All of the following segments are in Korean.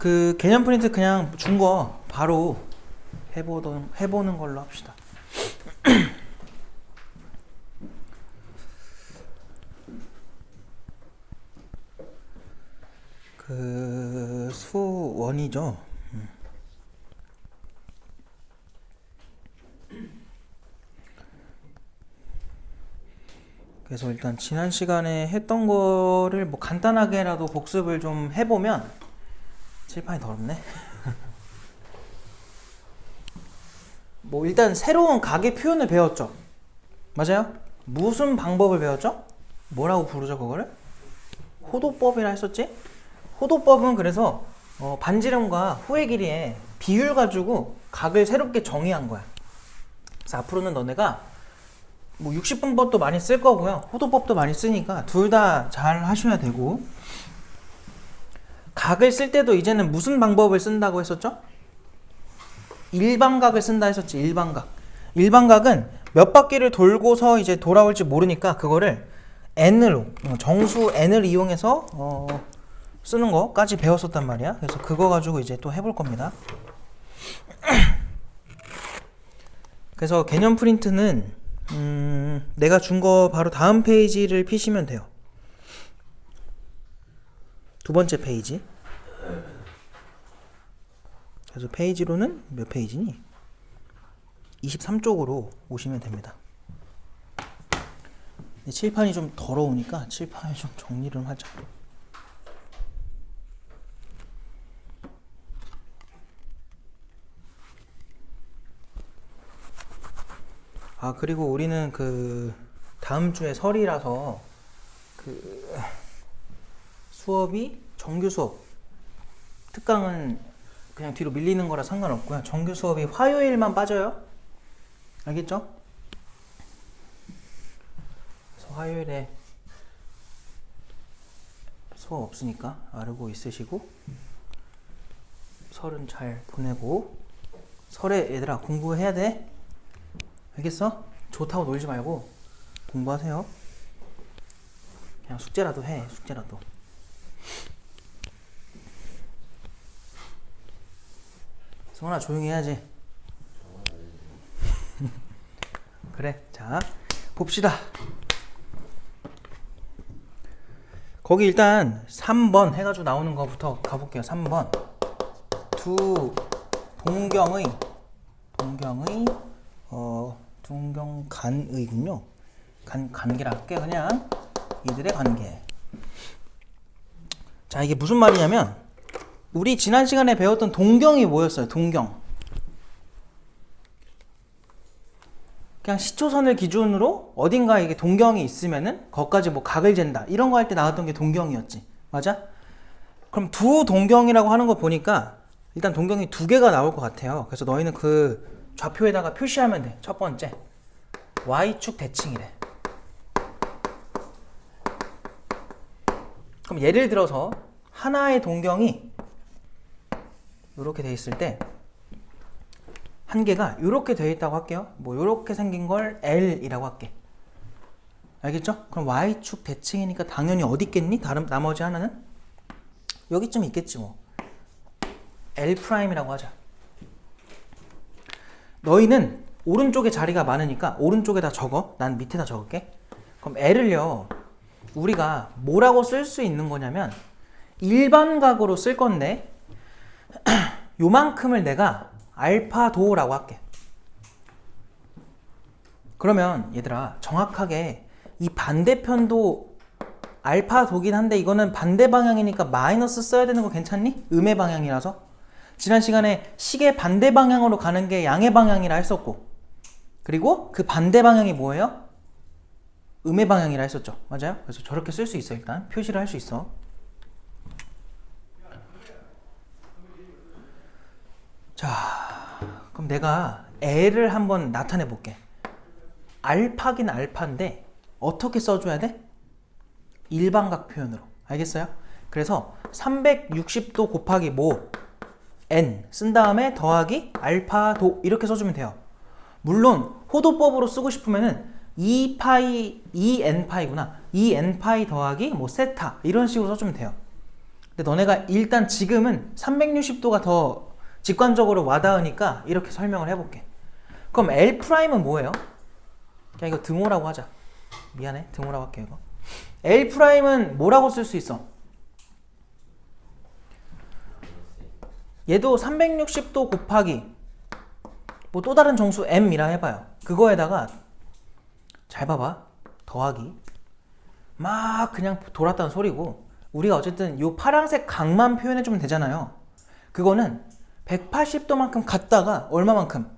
그 개념 프린트 그냥 준 거 바로 해보는 걸로 합시다. 그 수원이죠. 그래서 일단 지난 시간에 했던 거를 뭐 간단하게라도 복습을 좀 해보면 칠판이 더럽네. 뭐 일단 새로운 각의 표현을 배웠죠. 맞아요? 무슨 방법을 배웠죠? 뭐라고 부르죠 그거를? 호도법이라 했었지? 호도법은 그래서 반지름과 후의 길이의 비율 가지고 각을 새롭게 정의한 거야. 그래서 앞으로는 너네가 뭐 60분법도 많이 쓸 거고요. 호도법도 많이 쓰니까 둘 다 잘 하셔야 되고, 각을 쓸 때도 이제는 무슨 방법을 쓴다고 했었죠? 일반각을 쓴다 했었지. 일반각은 몇 바퀴를 돌고서 이제 돌아올지 모르니까 그거를 n으로, 정수 n을 이용해서 쓰는 거까지 배웠었단 말이야. 그래서 그거 가지고 이제 또 해볼 겁니다. 그래서 개념 프린트는 내가 준 거 바로 다음 페이지를 피시면 돼요. 두 번째 페이지. 그래서 페이지로는 몇 페이지니? 23쪽으로 오시면 됩니다. 칠판이 좀 더러우니까 칠판을 좀 정리를 좀 하자. 아, 그리고 우리는 그 다음 주에 설이라서 그 수업이 정규 수업, 특강은 그냥 뒤로 밀리는 거라 상관없고요. 정규 수업이 화요일만 빠져요. 알겠죠? 그래서 화요일에 수업 없으니까 알고 있으시고, 설은 잘 보내고, 설에 얘들아 공부해야 돼. 알겠어? 좋다고 놀지 말고 공부하세요. 그냥 숙제라도 해. 숙제라도. 성훈아 조용히 해야지. 그래. 자, 봅시다. 거기 일단 3번 해가지고 나오는 거부터 가볼게요. 3번. 두 동경간의군요. 관계라 할게. 그냥 이들의 관계. 자, 이게 무슨 말이냐면 우리 지난 시간에 배웠던 동경이 뭐였어요? 동경. 그냥 시초선을 기준으로 어딘가에 이게 동경이 있으면은 거기까지 뭐 각을 잰다 이런 거 할 때 나왔던 게 동경이었지. 맞아? 그럼 두 동경이라고 하는 거 보니까 일단 동경이 두 개가 나올 것 같아요. 그래서 너희는 그 좌표에다가 표시하면 돼. 첫 번째 Y축 대칭이래. 그럼 예를 들어서 하나의 동경이 이렇게 돼 있을 때 한 개가 이렇게 되어 있다고 할게요. 뭐 이렇게 생긴 걸 L이라고 할게. 알겠죠? 그럼 Y축 대칭이니까 당연히 어디 있겠니? 나머지 하나는 여기쯤 있겠지 뭐. L'이라고 하자. 너희는 오른쪽에 자리가 많으니까 오른쪽에다 적어. 난 밑에다 적을게. 그럼 L을요 우리가 뭐라고 쓸 수 있는 거냐면 일반각으로 쓸 건데 요만큼을 내가 알파도라고 할게. 그러면 얘들아 정확하게 이 반대편도 알파도긴 한데 이거는 반대 방향이니까 마이너스 써야 되는 거 괜찮니? 음의 방향이라서. 지난 시간에 시계 반대 방향으로 가는 게 양의 방향이라 했었고, 그리고 그 반대 방향이 뭐예요? 음의 방향이라 했었죠. 맞아요? 그래서 저렇게 쓸 수 있어. 일단 표시를 할 수 있어. 자, 그럼 내가 L을 한번 나타내 볼게. 알파긴 알파인데 어떻게 써줘야 돼? 일반각 표현으로. 알겠어요? 그래서 360도 곱하기 뭐 n 쓴 다음에 더하기 알파도 이렇게 써주면 돼요. 물론 호도법으로 쓰고 싶으면은 2n파이구나. 2n파이 더하기 뭐 세타 이런 식으로 써주면 돼요. 근데 너네가 일단 지금은 360도가 더 직관적으로 와닿으니까 이렇게 설명을 해볼게. 그럼 L'은 뭐예요? 그냥 이거 등호라고 하자. 미안해, 등호라고 할게 이거. L'은 뭐라고 쓸 수 있어? 얘도 360도 곱하기 뭐 또 다른 정수 m이라 해봐요. 그거에다가 잘 봐봐, 더하기 막 그냥 돌았다는 소리고, 우리가 어쨌든 요 파란색 각만 표현해주면 되잖아요. 그거는 180도만큼 갔다가 얼마만큼?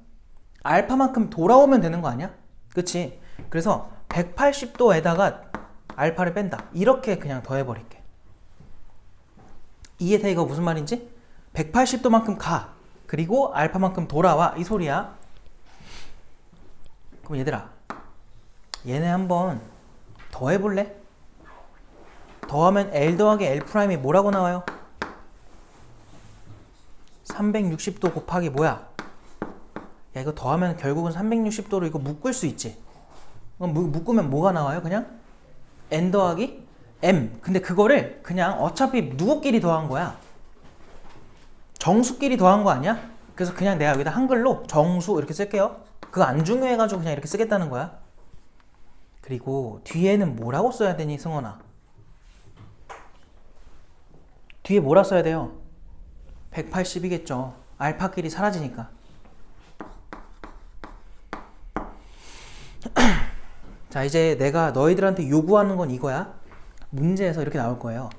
알파만큼 돌아오면 되는 거 아니야? 그치? 그래서 180도에다가 알파를 뺀다, 이렇게 그냥 더해버릴게. 이해돼? 이거 무슨 말인지? 180도만큼 가, 그리고 알파만큼 돌아와, 이 소리야. 그럼 얘들아, 얘네 한번 더해볼래? 더하면 L 더하기 L'이 뭐라고 나와요? 360도 곱하기 뭐야? 야, 이거 더하면 결국은 360도로 이거 묶을 수 있지. 그럼 묶으면 뭐가 나와요? 그냥 N 더하기 M. 근데 그거를 그냥 어차피 누구끼리 더한 거야? 정수끼리 더한 거 아니야? 그래서 그냥 내가 여기다 한글로 정수 이렇게 쓸게요. 그거 안 중요해가지고 그냥 이렇게 쓰겠다는 거야. 그리고 뒤에는 뭐라고 써야 되니, 승원아? 뒤에 뭐라 써야 돼요? 180이겠죠. 알파끼리 사라지니까. 자, 이제 내가 너희들한테 요구하는 건 이거야. 문제에서 이렇게 나올 거예요.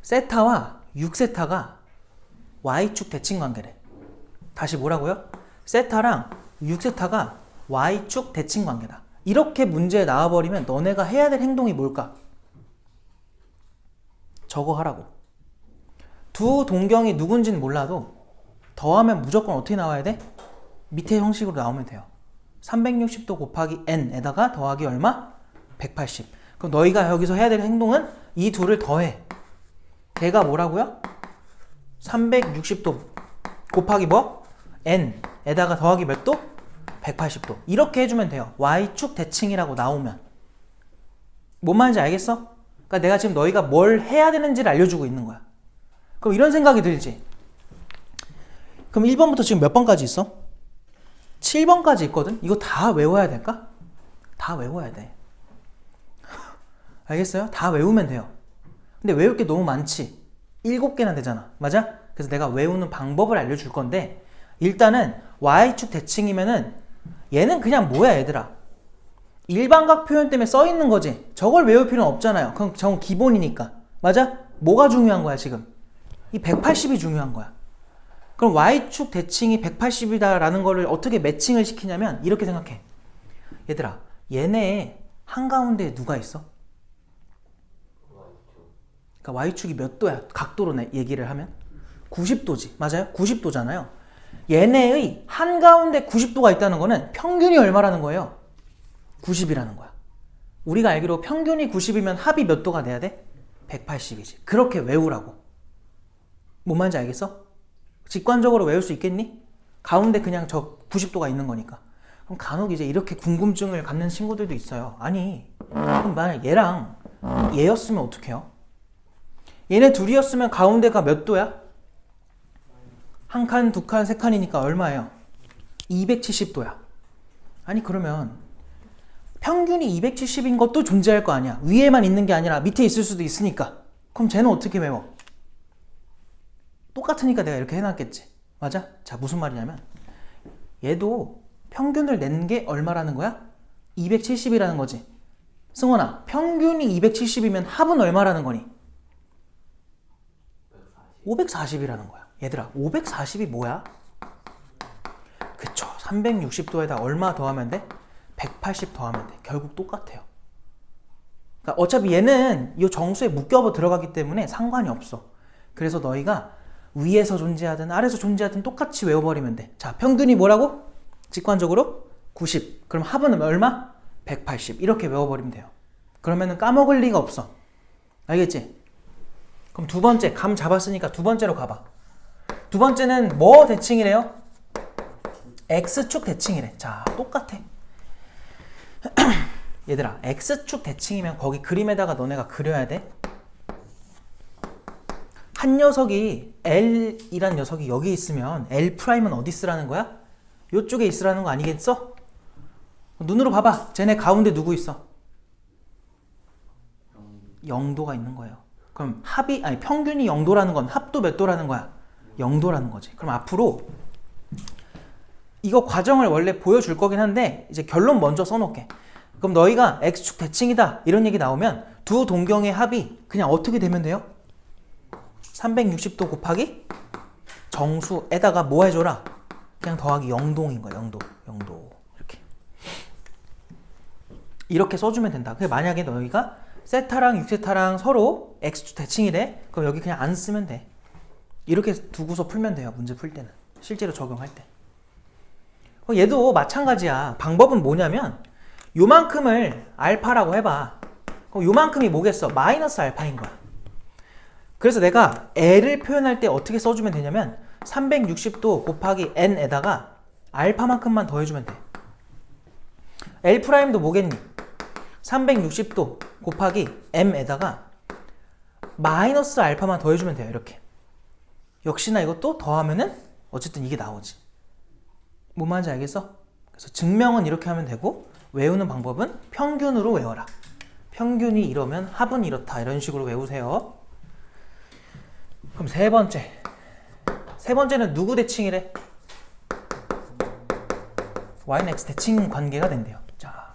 세타와 6세타가 Y축 대칭 관계래. 다시 뭐라고요? 세타랑 6세타가 Y축 대칭 관계다. 이렇게 문제에 나와버리면 너네가 해야 될 행동이 뭘까? 저거 하라고. 두 동경이 누군지는 몰라도 더하면 무조건 어떻게 나와야 돼? 밑에 형식으로 나오면 돼요. 360도 곱하기 n에다가 더하기 얼마? 180. 그럼 너희가 여기서 해야 될 행동은 이 둘을 더해. 걔가 뭐라고요? 360도 곱하기 뭐? n에다가 더하기 몇 도? 180도. 이렇게 해주면 돼요. Y축 대칭이라고 나오면. 뭔 말인지 알겠어? 그러니까 내가 지금 너희가 뭘 해야 되는지를 알려주고 있는 거야. 그럼 이런 생각이 들지? 그럼 1번부터 지금 몇 번까지 있어? 7번까지 있거든? 이거 다 외워야 될까? 다 외워야 돼. 알겠어요? 다 외우면 돼요. 근데 외울 게 너무 많지? 7개나 되잖아. 맞아? 그래서 내가 외우는 방법을 알려줄 건데, 일단은 Y축 대칭이면은 얘는 그냥 뭐야 얘들아? 일반각 표현 때문에 써 있는 거지. 저걸 외울 필요는 없잖아요. 그럼 저건 기본이니까. 맞아? 뭐가 중요한 거야 지금? 이 180이 중요한 거야. 그럼 Y축 대칭이 180이다 라는 거를 어떻게 매칭을 시키냐면 이렇게 생각해. 얘들아, 얘네 한가운데에 누가 있어? 그러니까 Y축이 몇 도야? 각도로 얘기를 하면 90도지. 맞아요? 90도잖아요. 얘네의 한가운데 90도가 있다는 거는 평균이 얼마라는 거예요? 90이라는 거야. 우리가 알기로 평균이 90이면 합이 몇 도가 돼야 돼? 180이지. 그렇게 외우라고. 뭔 말인지 알겠어? 직관적으로 외울 수 있겠니? 가운데 그냥 저 90도가 있는 거니까. 그럼 간혹 이제 이렇게 궁금증을 갖는 친구들도 있어요. 아니, 그럼 만약 얘랑 얘였으면 어떡해요? 얘네 둘이었으면 가운데가 몇 도야? 한 칸, 두 칸, 세 칸이니까 얼마예요? 270도야. 아니 그러면 평균이 270인 것도 존재할 거 아니야. 위에만 있는 게 아니라 밑에 있을 수도 있으니까. 그럼 쟤는 어떻게 외워? 똑같으니까 내가 이렇게 해놨겠지. 맞아? 자, 무슨 말이냐면 얘도 평균을 낸 게 얼마라는 거야? 270이라는 거지. 승원아, 평균이 270이면 합은 얼마라는 거니? 540이라는 거야. 얘들아, 540이 뭐야? 그쵸. 360도에다 얼마 더하면 돼? 180 더하면 돼. 결국 똑같아요. 그러니까 어차피 얘는 이 정수에 묶여 들어가기 때문에 상관이 없어. 그래서 너희가 위에서 존재하든 아래에서 존재하든 똑같이 외워버리면 돼. 자, 평균이 뭐라고? 직관적으로 90. 그럼 합은 얼마? 180. 이렇게 외워버리면 돼요. 그러면은 까먹을 리가 없어. 알겠지? 그럼 두 번째, 감 잡았으니까 두 번째로 가봐. 두 번째는 뭐 대칭이래요? X축 대칭이래. 자, 똑같아. 얘들아, X축 대칭이면 거기 그림에다가 너네가 그려야 돼. 한 녀석이 L이란 녀석이 여기 있으면 L'은 어디 있으라는 거야? 요쪽에 있으라는 거 아니겠어? 눈으로 봐봐. 쟤네 가운데 누구 있어? 0도가 있는 거예요. 그럼 평균이 0도라는 건 합도 몇 도라는 거야? 0도라는 거지. 그럼 앞으로 이거 과정을 원래 보여줄 거긴 한데 이제 결론 먼저 써놓게. 그럼 너희가 X축 대칭이다 이런 얘기 나오면 두 동경의 합이 그냥 어떻게 되면 돼요? 360도 곱하기 정수에다가 뭐 해줘라? 그냥 더하기 0동인 거야. 0도 이렇게 써주면 된다. 만약에 너희가 세타랑 6세타랑 서로 X축 대칭이래. 그럼 여기 그냥 안 쓰면 돼. 이렇게 두고서 풀면 돼요. 문제 풀 때는. 실제로 적용할 때. 얘도 마찬가지야. 방법은 뭐냐면 요만큼을 알파라고 해봐. 그럼 요만큼이 뭐겠어? 마이너스 알파인 거야. 그래서 내가 L을 표현할 때 어떻게 써주면 되냐면 360도 곱하기 n에다가 알파만큼만 더해주면 돼. L'도 뭐겠니? 360도 곱하기 m에다가 마이너스 알파만 더해주면 돼요. 이렇게. 역시나 이것도 더하면은 어쨌든 이게 나오지. 뭔 말인지 알겠어? 그래서 증명은 이렇게 하면 되고 외우는 방법은 평균으로 외워라. 평균이 이러면 합은 이렇다. 이런 식으로 외우세요. 그럼 세 번째는 누구 대칭이래? y는 x 대칭 관계가 된대요. 자,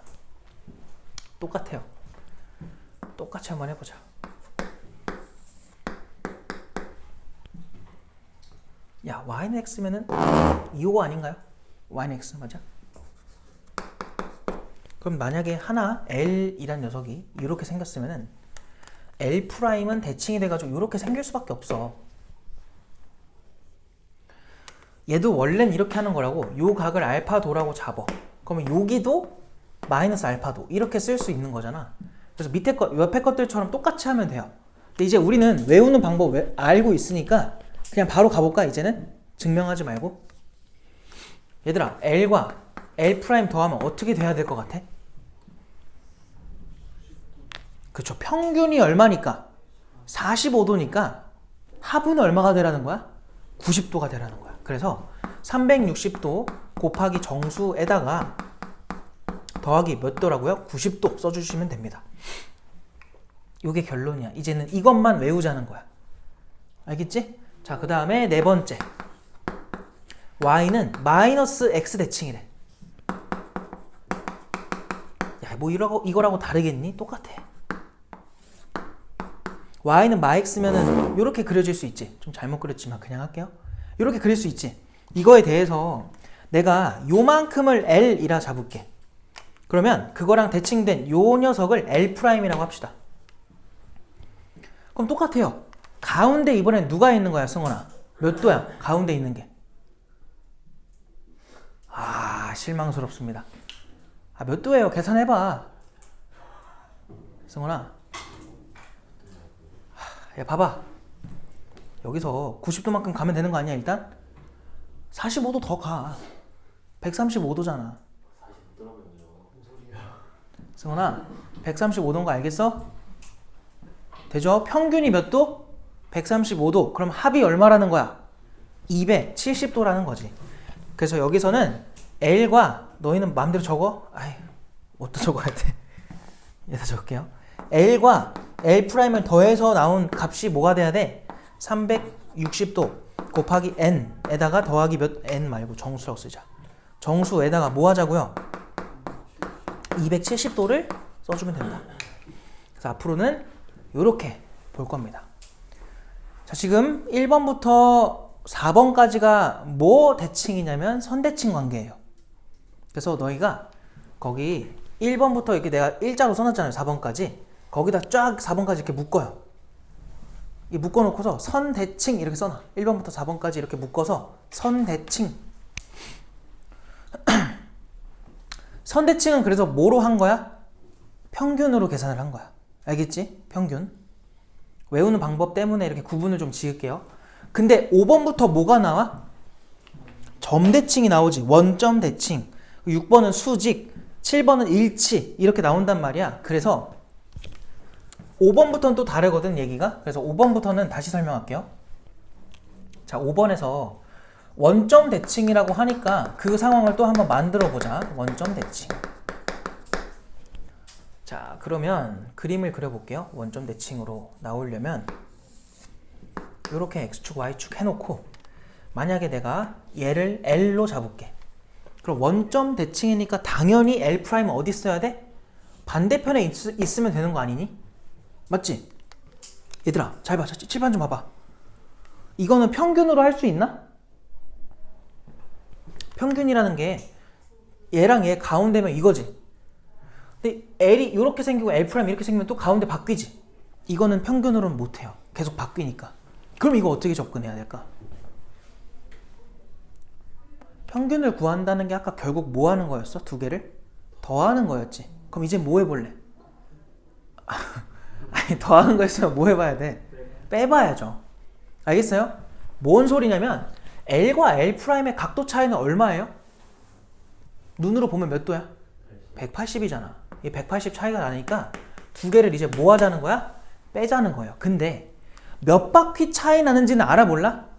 똑같아요. 똑같이 한번 해보자. 야, y는 x면은 2호 아닌가요? y는 x 맞아? 그럼 만약에 하나 L이란 녀석이 이렇게 생겼으면은 L'은 대칭이 돼가지고 이렇게 생길 수밖에 없어. 얘도 원래는 이렇게 하는 거라고. 요 각을 알파도라고 잡어. 그러면 여기도 마이너스 알파도 이렇게 쓸 수 있는 거잖아. 그래서 밑에 것, 옆에 것들처럼 똑같이 하면 돼요. 근데 이제 우리는 외우는 방법 알고 있으니까 그냥 바로 가볼까? 이제는 증명하지 말고. 얘들아, L과 L' 더하면 어떻게 돼야 될 것 같아? 그쵸. 평균이 얼마니까? 45도니까 합은 얼마가 되라는 거야? 90도가 되라는 거야. 그래서 360도 곱하기 정수에다가 더하기 몇 도라고요? 90도 써주시면 됩니다. 이게 결론이야. 이제는 이것만 외우자는 거야. 알겠지? 자, 그 다음에 네 번째. y는 마이너스 x 대칭이래. 야, 뭐 이거라고 다르겠니? 똑같아. y는 마x면은 이렇게 그려질 수 있지. 좀 잘못 그렸지만 그냥 할게요. 이렇게 그릴 수 있지. 이거에 대해서 내가 요만큼을 L이라 잡을게. 그러면 그거랑 대칭된 요 녀석을 L'이라고 합시다. 그럼 똑같아요. 가운데 이번엔 누가 있는 거야, 승원아? 몇 도야? 가운데 있는 게. 아, 실망스럽습니다. 아, 몇 도예요? 계산해봐. 승원아. 야, 봐봐. 여기서 90도만큼 가면 되는 거 아니야, 일단? 45도 더 가. 135도잖아. 승원아, 135도인 거 알겠어? 되죠? 평균이 몇 도? 135도. 그럼 합이 얼마라는 거야? 270도라는 거지. 그래서 여기서는 L과 너희는 마음대로 적어? 아이, 어디다 적어야 돼? 여기다 적을게요. L과 L'을 더해서 나온 값이 뭐가 돼야 돼? 360도 곱하기 n에다가 더하기 n 말고 정수라고 쓰자. 정수에다가 뭐 하자고요? 270도를 써주면 된다. 그래서 앞으로는 이렇게 볼 겁니다. 자, 지금 1번부터 4번까지가 뭐 대칭이냐면 선대칭 관계예요. 그래서 너희가 거기 1번부터 이렇게 내가 일자로 써놨잖아요. 4번까지. 거기다 쫙 4번까지 이렇게 묶어요. 이 묶어놓고서 선대칭 이렇게 써놔. 1번부터 4번까지 이렇게 묶어서 선대칭. 선대칭은 그래서 뭐로 한 거야? 평균으로 계산을 한 거야. 알겠지? 평균. 외우는 방법 때문에 이렇게 구분을 좀 지을게요. 근데 5번부터 뭐가 나와? 점대칭이 나오지. 원점 대칭. 6번은 수직, 7번은 일치 이렇게 나온단 말이야. 그래서 5번부터는 또 다르거든 얘기가. 그래서 5번부터는 다시 설명할게요. 자, 5번에서 원점 대칭이라고 하니까 그 상황을 또 한번 만들어 보자. 원점 대칭. 자, 그러면 그림을 그려볼게요. 원점 대칭으로 나오려면 이렇게 x축, y축 해놓고 만약에 내가 얘를 L로 잡을게. 그럼 원점 대칭이니까 당연히 L' 어디 있어야 돼? 반대편에 있으면 되는 거 아니니? 맞지? 얘들아, 잘 봐. 칠판 좀 봐봐. 이거는 평균으로 할 수 있나? 평균이라는 게 얘랑 얘 가운데면 이거지. 근데 L이 이렇게 생기고 L' 이렇게 생기면 또 가운데 바뀌지. 이거는 평균으로는 못해요. 계속 바뀌니까. 그럼 이거 어떻게 접근해야 될까? 평균을 구한다는 게 아까 결국 뭐 하는 거였어? 두 개를? 더하는 거였지. 그럼 이제 뭐 해볼래? 아니, 더하는 거였으면 뭐 해봐야 돼? 빼봐야죠. 알겠어요? 뭔 소리냐면 L과 L'의 각도 차이는 얼마예요? 눈으로 보면 몇 도야? 180이잖아. 이 180 차이가 나니까 두 개를 이제 뭐 하자는 거야? 빼자는 거예요. 근데 몇 바퀴 차이 나는지는 알아 몰라?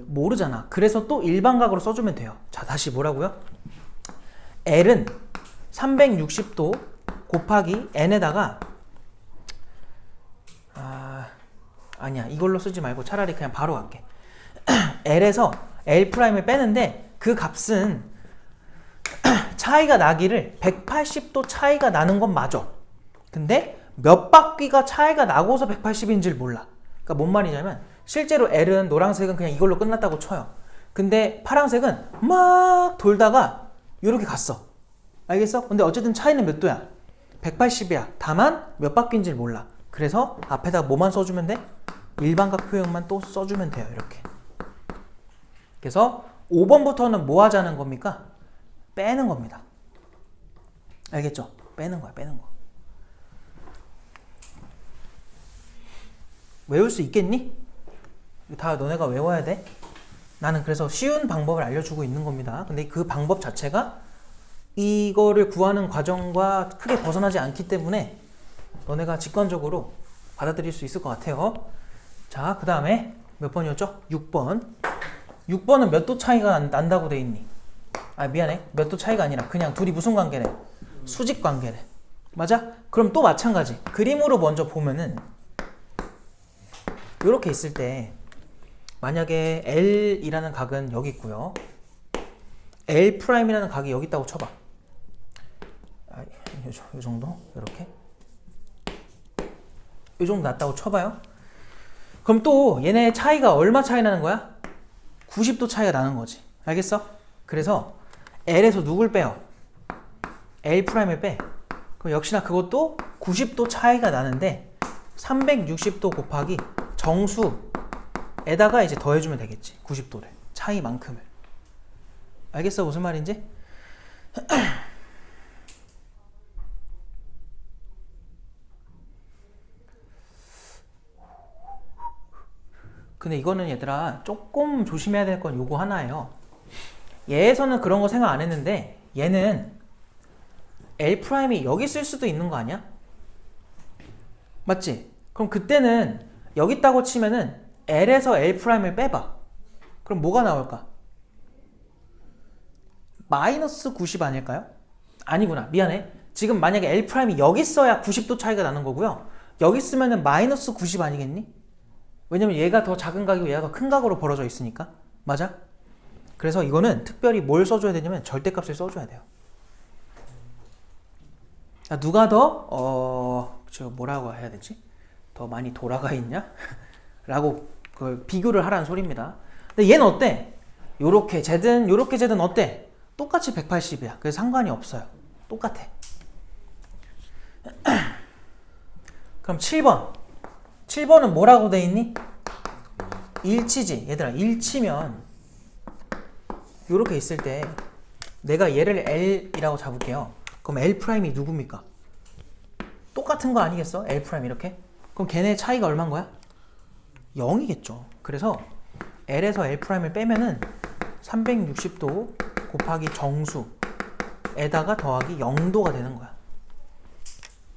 모르잖아. 그래서 또 일반각으로 써주면 돼요. 자, 다시 뭐라고요? L은 360도 곱하기 n에다가 아니야, 이걸로 쓰지 말고 차라리 그냥 바로 갈게. L에서 L'을 빼는데 그 값은 차이가 나기를 180도 차이가 나는 건 맞아. 근데 몇 바퀴가 차이가 나고서 180인지를 몰라. 그러니까 뭔 말이냐면 실제로 L은 노란색은 그냥 이걸로 끝났다고 쳐요. 근데 파란색은 막 돌다가 이렇게 갔어. 알겠어? 근데 어쨌든 차이는 몇 도야? 180이야. 다만 몇 바퀴인지를 몰라. 그래서 앞에다 뭐만 써주면 돼? 일반각 표현만 또 써주면 돼요. 이렇게. 그래서 5번부터는 뭐 하자는 겁니까? 빼는 겁니다. 알겠죠? 빼는 거야. 빼는 거. 외울 수 있겠니? 다 너네가 외워야 돼? 나는 그래서 쉬운 방법을 알려주고 있는 겁니다. 근데 그 방법 자체가 이거를 구하는 과정과 크게 벗어나지 않기 때문에 너네가 직관적으로 받아들일 수 있을 것 같아요. 자, 그 다음에 몇 번이었죠? 6번. 6번은 몇 도 차이가 난다고 돼 있니? 아, 미안해. 몇 도 차이가 아니라 그냥 둘이 무슨 관계래? 수직 관계래. 맞아? 그럼 또 마찬가지. 그림으로 먼저 보면은 이렇게 있을 때 만약에 L이라는 각은 여기 있고요. L'이라는 각이 여기 있다고 쳐봐. 이 정도? 이렇게. 이 정도 났다고 쳐봐요. 그럼 또 얘네 차이가 얼마 차이 나는 거야? 90도 차이가 나는 거지. 알겠어? 그래서 L에서 누굴 빼요? L'을 빼. 그럼 역시나 그것도 90도 차이가 나는데 360도 곱하기 정수에다가 이제 더해주면 되겠지. 90도를. 차이만큼을. 알겠어? 무슨 말인지? 근데 이거는 얘들아 조금 조심해야 될 건 요거 하나예요. 얘에서는 그런 거 생각 안 했는데 얘는 L'이 여기 쓸 수도 있는 거 아니야? 맞지? 그럼 그때는 여기 있다고 치면은 L에서 L'을 빼봐. 그럼 뭐가 나올까? 마이너스 90 아닐까요? 아니구나. 미안해. 지금 만약에 L'이 여기 있어야 90도 차이가 나는 거고요. 여기 있으면은 마이너스 90 아니겠니? 왜냐면 얘가 더 작은 각이고 얘가 더 큰 각으로 벌어져 있으니까. 맞아? 그래서 이거는 특별히 뭘 써줘야 되냐면 절대값을 써줘야 돼요. 누가 더 저 뭐라고 해야 되지? 더 많이 돌아가 있냐? 라고 그걸 비교를 하라는 소리입니다. 근데 얘는 어때? 요렇게 재든 요렇게 재든 어때? 똑같이 180이야. 그래서 상관이 없어요. 똑같아. 그럼 7번. 7번은 뭐라고 돼 있니? 일치지. 얘들아, 일치면 요렇게 있을 때 내가 얘를 L이라고 잡을게요. 그럼 L'이 누굽니까? 똑같은 거 아니겠어? L' 이렇게? 그럼 걔네 차이가 얼마인 거야? 0이겠죠. 그래서 L에서 L'을 빼면은 360도 곱하기 정수에다가 더하기 0도가 되는 거야.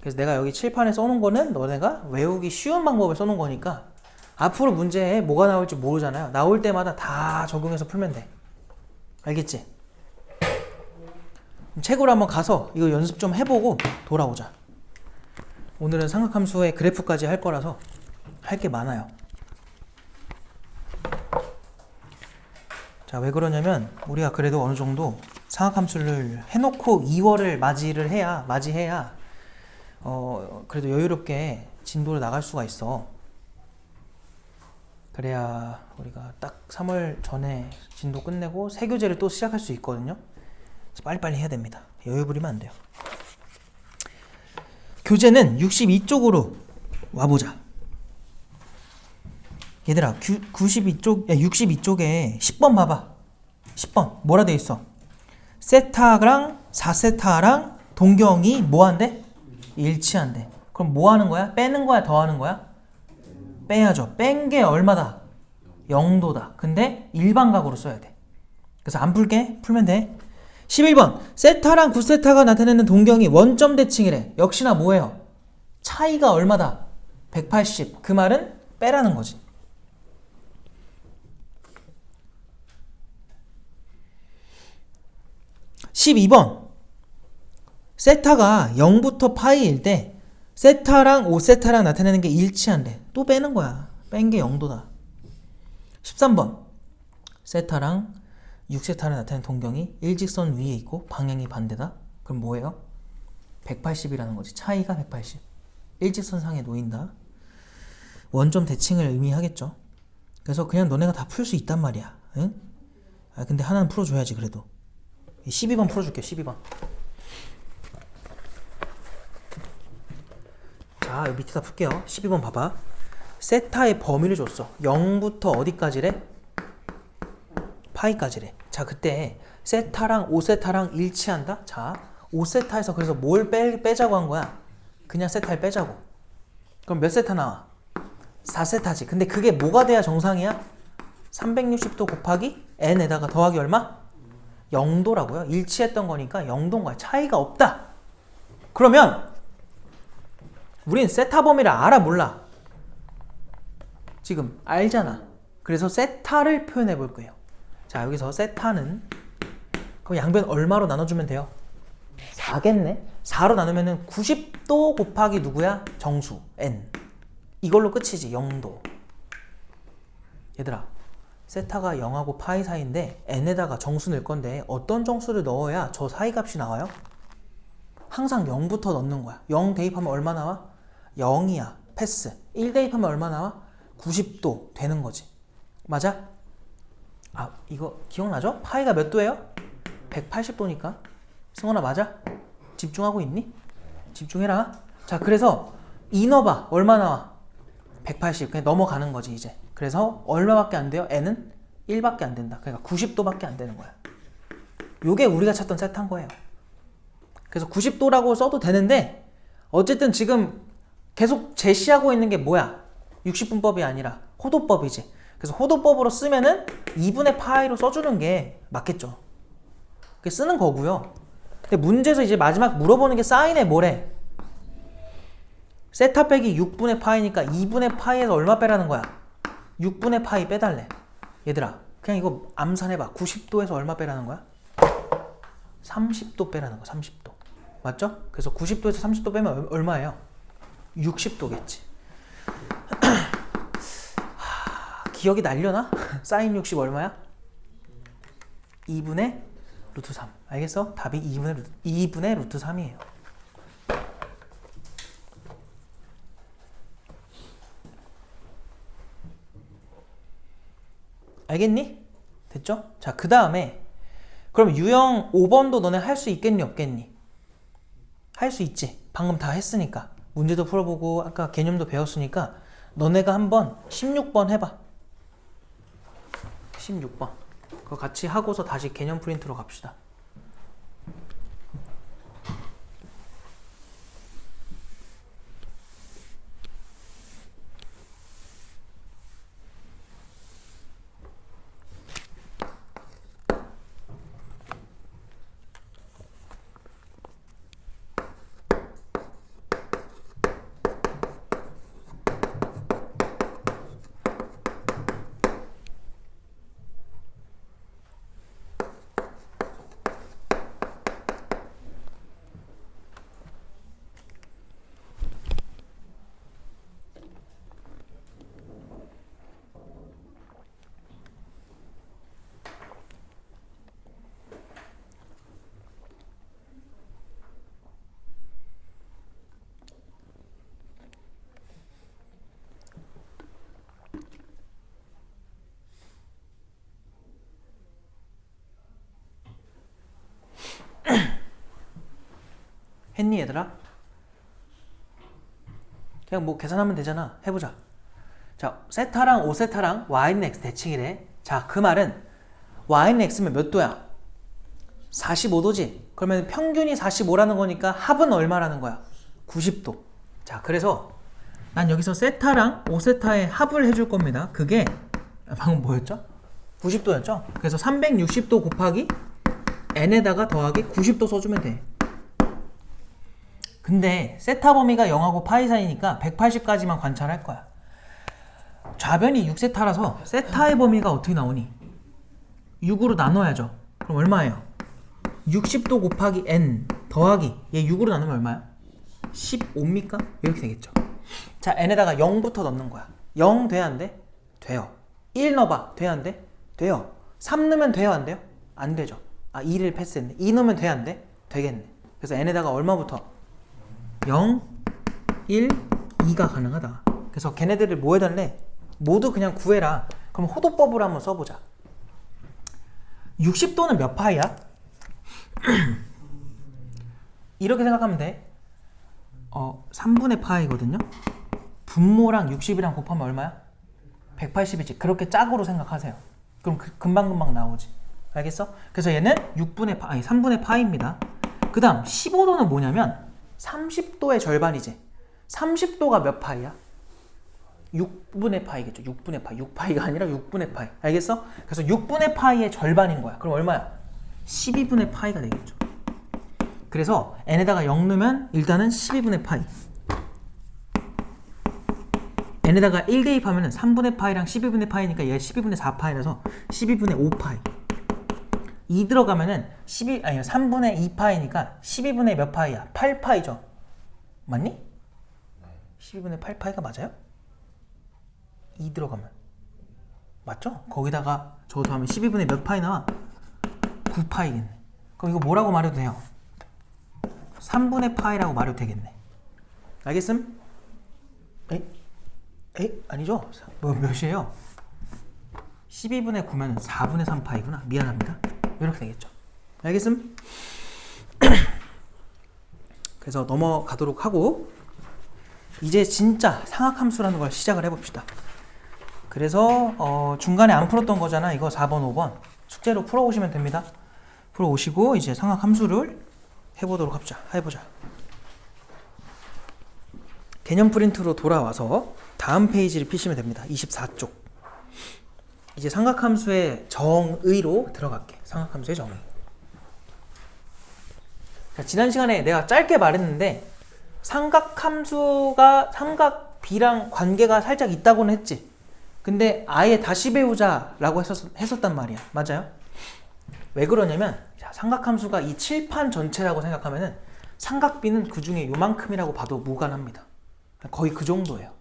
그래서 내가 여기 칠판에 써놓은 거는 너네가 외우기 쉬운 방법을 써놓은 거니까 앞으로 문제에 뭐가 나올지 모르잖아요. 나올 때마다 다 적용해서 풀면 돼. 알겠지? 책으로 한번 가서 이거 연습 좀 해보고 돌아오자. 오늘은 삼각함수의 그래프까지 할 거라서 할 게 많아요. 자, 왜 그러냐면 우리가 그래도 어느 정도 삼각함수를 해놓고 2월을 맞이해야 그래도 여유롭게 진도를 나갈 수가 있어. 그래야 우리가 딱 3월 전에 진도 끝내고 새 교재를 또 시작할 수 있거든요. 그래서 빨리빨리 해야 됩니다. 여유 부리면 안 돼요. 교재는 62쪽으로 와보자. 얘들아 62쪽에 10번 봐봐. 10번 뭐라 돼 있어? 세타랑 4세타랑 동경이 뭐 한대? 일치한대. 그럼 뭐 하는 거야? 빼는 거야? 더 하는 거야? 빼야죠. 뺀 게 얼마다? 0도다. 근데 일반각으로 써야 돼. 그래서 안 풀게? 풀면 돼. 11번 세타랑 9세타가 나타내는 동경이 원점 대칭이래. 역시나 뭐예요? 차이가 얼마다? 180. 그 말은 빼라는 거지. 12번 세타가 0부터 파이일 때 세타랑 5세타랑 나타내는 게 일치한대. 또 빼는 거야. 뺀 게 0도다. 13번 세타랑 6세타를 나타내는 동경이 일직선 위에 있고 방향이 반대다. 그럼 뭐예요? 180이라는 거지. 차이가 180. 일직선상에 놓인다. 원점 대칭을 의미하겠죠. 그래서 그냥 너네가 다 풀 수 있단 말이야. 응? 근데 하나는 풀어줘야지 그래도. 12번 풀어줄게. 12번. 자, 여기 밑에다 풀게요. 12번 봐봐. 세타의 범위를 줬어. 0부터 어디까지래? 파이까지래. 자, 그때 세타랑 5세타랑 일치한다? 자, 5세타에서 그래서 뭘 빼자고 한 거야? 그냥 세타를 빼자고. 그럼 몇 세타 나와? 4세타지. 근데 그게 뭐가 돼야 정상이야? 360도 곱하기 n에다가 더하기 얼마? 0도라고요. 일치했던 거니까 0도인 거야. 차이가 없다. 그러면 우린 세타 범위를 알아 몰라? 지금 알잖아. 그래서 세타를 표현해 볼 거예요. 자, 여기서 세타는 그럼 양변 얼마로 나눠주면 돼요? 4겠네? 4로 나누면은 90도 곱하기 누구야? 정수 n. 이걸로 끝이지. 0도. 얘들아, 세타가 0하고 파이 사이인데 n에다가 정수 넣을 건데 어떤 정수를 넣어야 저 사이 값이 나와요? 항상 0부터 넣는 거야. 0 대입하면 얼마 나와? 0이야. 패스. 1 대입하면 얼마 나와? 90도 되는 거지. 맞아? 아, 이거 기억나죠? 파이가 몇 도예요? 180도니까. 승원아 맞아? 집중하고 있니? 집중해라. 자, 그래서 2 넣어봐. 얼마 나와? 180. 그냥 넘어가는 거지 이제. 그래서 얼마밖에 안 돼요? n은 1밖에 안 된다. 그러니까 90도밖에 안 되는 거야. 요게 우리가 찾던 세타인 거예요. 그래서 90도라고 써도 되는데 어쨌든 지금 계속 제시하고 있는 게 뭐야? 60분법이 아니라 호도법이지. 그래서 호도법으로 쓰면은 2분의 파이로 써주는 게 맞겠죠. 그게 쓰는 거고요. 근데 문제에서 이제 마지막 물어보는 게 사인에 뭐래? 세타 빼기 6분의 파이니까 2분의 파이에서 얼마 빼라는 거야? 6분의 파이 빼달래. 얘들아, 그냥 이거 암산해봐. 90도에서 얼마 빼라는 거야? 30도 빼라는 거야. 30도. 맞죠? 그래서 90도에서 30도 빼면 얼마예요? 60도겠지. 기억이 날려나? 사인 60 얼마야? 2분의 루트 3. 알겠어? 답이 2분의 루트 3이에요. 알겠니? 됐죠? 자, 그 다음에 그럼 유형 5번도 너네 할 수 있겠니 없겠니? 할 수 있지. 방금 다 했으니까. 문제도 풀어보고 아까 개념도 배웠으니까 너네가 한번 16번 해봐. 16번. 그거 같이 하고서 다시 개념 프린트로 갑시다. 했니 얘들아? 그냥 뭐 계산하면 되잖아. 해보자. 자, 세타랑 5세타랑 y는 x 대칭이래. 자, 그 말은 y는 x면 몇 도야? 45도지. 그러면 평균이 45라는 거니까 합은 얼마라는 거야? 90도. 자, 그래서 난 여기서 세타랑 5세타의 합을 해줄 겁니다. 그게 방금 뭐였죠? 90도였죠? 그래서 360도 곱하기 n에다가 더하기 90도 써주면 돼. 근데 세타 범위가 0하고 파이 사이니까 180까지만 관찰할 거야. 좌변이 6세타라서 세타의 범위가 어떻게 나오니? 6으로 나눠야죠. 그럼 얼마예요? 60도 곱하기 n 더하기 얘 6으로 나누면 얼마야? 15입니까? 이렇게 되겠죠. 자, n에다가 0부터 넣는 거야. 0 돼야 안 돼? 돼요. 1 넣어봐. 돼야 안 돼? 돼요. 3 넣으면 돼요? 안 돼요? 안 되죠. 아, 2를 패스했네. 2 넣으면 돼야 안 돼? 되겠네. 그래서 n에다가 얼마부터? 0, 1, 2가 가능하다. 그래서 걔네들을 뭐 해달래? 모두 그냥 구해라. 그럼 호도법으로 한번 써보자. 60도는 몇 파이야? 이렇게 생각하면 돼. 3분의 파이거든요. 분모랑 60이랑 곱하면 얼마야? 180이지. 그렇게 짝으로 생각하세요. 그럼 금방금방 나오지. 알겠어? 그래서 얘는 3분의 파이입니다. 그 다음 15도는 뭐냐면 30도의 절반이지. 30도가 몇 파이야? 6분의 파이겠죠. 6분의 파이. 6파이가 아니라 6분의 파이. 알겠어? 그래서 6분의 파이의 절반인 거야. 그럼 얼마야? 12분의 파이가 되겠죠. 그래서 n에다가 0 넣으면 일단은 12분의 파이. n에다가 1 대입하면 3분의 파이랑 12분의 파이니까 얘가 12분의 4파이라서 12분의 5파이. 2 들어가면은 3분의 2파이니까 12분의 몇 파이야? 8파이죠. 맞니? 12분의 8파이가 맞아요? 2 들어가면 맞죠? 거기다가 저거 더하면 12분의 몇 파이 나와? 9파이겠네. 그럼 이거 뭐라고 말해도 돼요? 3분의 파이라고 말해도 되겠네. 알겠음? 아니죠? 몇이에요? 12분의 9면 4분의 3파이구나. 미안합니다. 이렇게 되겠죠. 알겠음? 그래서 넘어가도록 하고 이제 진짜 상학함수라는 걸 시작을 해봅시다. 그래서 중간에 안 풀었던 거잖아. 이거 4번, 5번 숙제로 풀어오시면 됩니다. 풀어오시고 이제 상학함수를 해보도록 해보자. 개념 프린트로 돌아와서 다음 페이지를 피시면 됩니다. 24쪽. 이제 삼각함수의 정의로 들어갈게. 삼각함수의 정의. 자, 지난 시간에 내가 짧게 말했는데 삼각함수가 삼각 B랑 관계가 살짝 있다고는 했지. 근데 아예 다시 배우자라고 했었단 말이야. 맞아요? 왜 그러냐면 삼각함수가 이 칠판 전체라고 생각하면은 삼각 B는 그 중에 요만큼이라고 봐도 무관합니다. 거의 그 정도예요.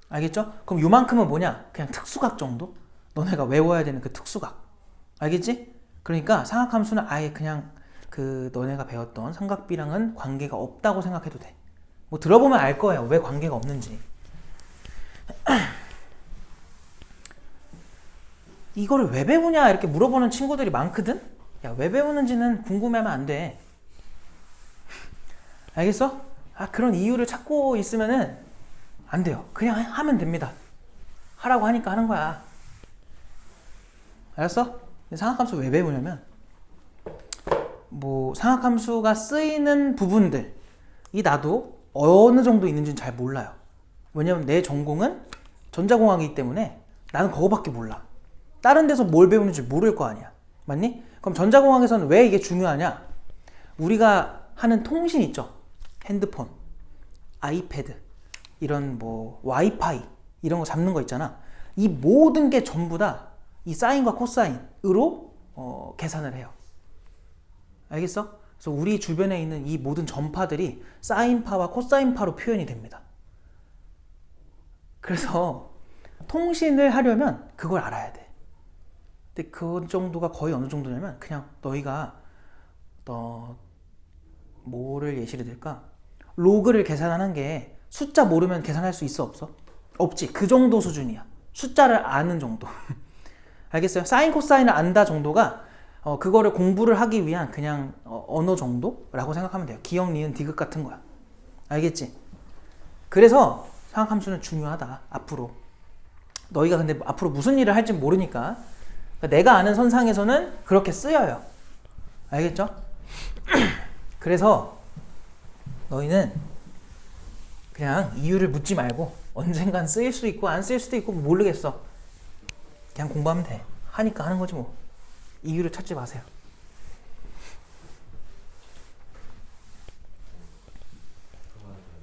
알겠죠? 그럼 요만큼은 뭐냐? 그냥 특수각 정도? 너네가 외워야 되는 그 특수각. 알겠지? 그러니까 삼각함수는 아예 그냥 그 너네가 배웠던 삼각 B랑은 관계가 없다고 생각해도 돼. 뭐 들어보면 알 거예요. 왜 관계가 없는지. 이거를 왜 배우냐 이렇게 물어보는 친구들이 많거든? 야, 왜 배우는지는 궁금해하면 안 돼. 알겠어? 그런 이유를 찾고 있으면은 안 돼요. 그냥 하면 됩니다. 하라고 하니까 하는 거야. 알았어? 삼각함수 왜 배우냐면 뭐 삼각함수가 쓰이는 부분들이 나도 어느 정도 있는지는 잘 몰라요. 왜냐면 내 전공은 전자공학이기 때문에 나는 그거밖에 몰라. 다른 데서 뭘 배우는지 모를 거 아니야. 맞니? 그럼 전자공학에서는 왜 이게 중요하냐? 우리가 하는 통신 있죠? 핸드폰, 아이패드, 이런 뭐 와이파이 이런 거 잡는 거 있잖아. 이 모든 게 전부 다 이 사인과 코사인으로 계산을 해요. 알겠어? 그래서 우리 주변에 있는 이 모든 전파들이 사인파와 코사인파로 표현이 됩니다. 그래서 통신을 하려면 그걸 알아야 돼. 근데 그 정도가 거의 어느 정도냐면 그냥 너희가 뭐를 예시를 들까? 로그를 계산하는 게 숫자 모르면 계산할 수 있어 없어? 없지. 그 정도 수준이야. 숫자를 아는 정도. 알겠어요? 사인 코사인을 안다 정도가 그거를 공부를 하기 위한 그냥 언어 정도라고 생각하면 돼요. 기억, 니은, 디귿 같은 거야. 알겠지? 그래서 상학함수는 중요하다. 앞으로 너희가 근데 앞으로 무슨 일을 할지 모르니까 그러니까 내가 아는 선상에서는 그렇게 쓰여요. 알겠죠? 그래서 너희는 그냥 이유를 묻지 말고 언젠간 쓰일 수 있고 안 쓰일 수도 있고 모르겠어. 그냥 공부하면 돼. 하니까 하는 거지 뭐. 이유를 찾지 마세요.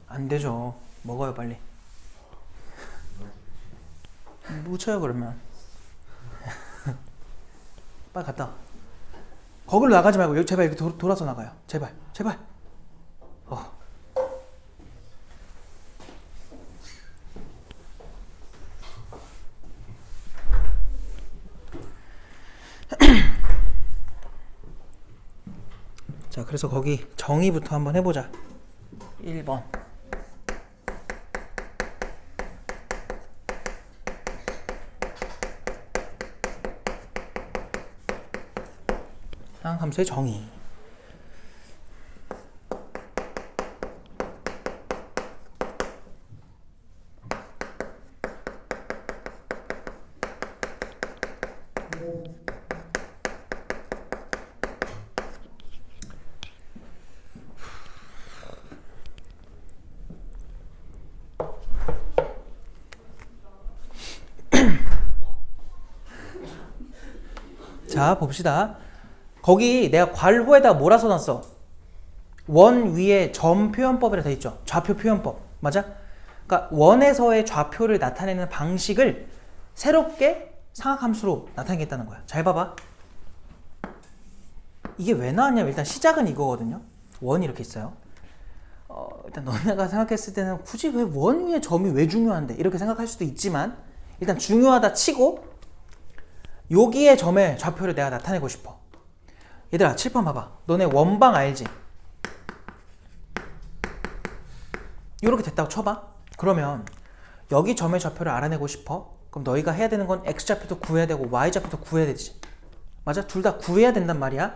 안 되죠. 먹어요 빨리. 묻혀요 그러면. 빨리 갔다 와. 거기로 나가지 말고 여기 제발 이렇게 돌아서 나가요. 제발. 자, 그래서 거기 정의부터 한번 해보자. 1번. 상함수의 정의. 자, 봅시다. 거기 내가 괄호에다 뭐라 써놨어? 원 위에 점 표현법이라 돼 있죠. 좌표 표현법. 맞아? 그러니까 원에서의 좌표를 나타내는 방식을 새롭게 상학함수로 나타내겠다는 거야. 잘 봐봐. 이게 왜 나왔냐면 일단 시작은 이거거든요. 원이 이렇게 있어요. 일단 너네가 생각했을 때는 굳이 왜 원 위에 점이 왜 중요한데? 이렇게 생각할 수도 있지만 일단 중요하다 치고 여기에 점의 좌표를 내가 나타내고 싶어. 얘들아 7번 봐봐. 너네 원방 알지? 이렇게 됐다고 쳐봐. 그러면 여기 점의 좌표를 알아내고 싶어. 그럼 너희가 해야 되는 건 x좌표도 구해야 되고 y좌표도 구해야 되지. 맞아? 둘 다 구해야 된단 말이야.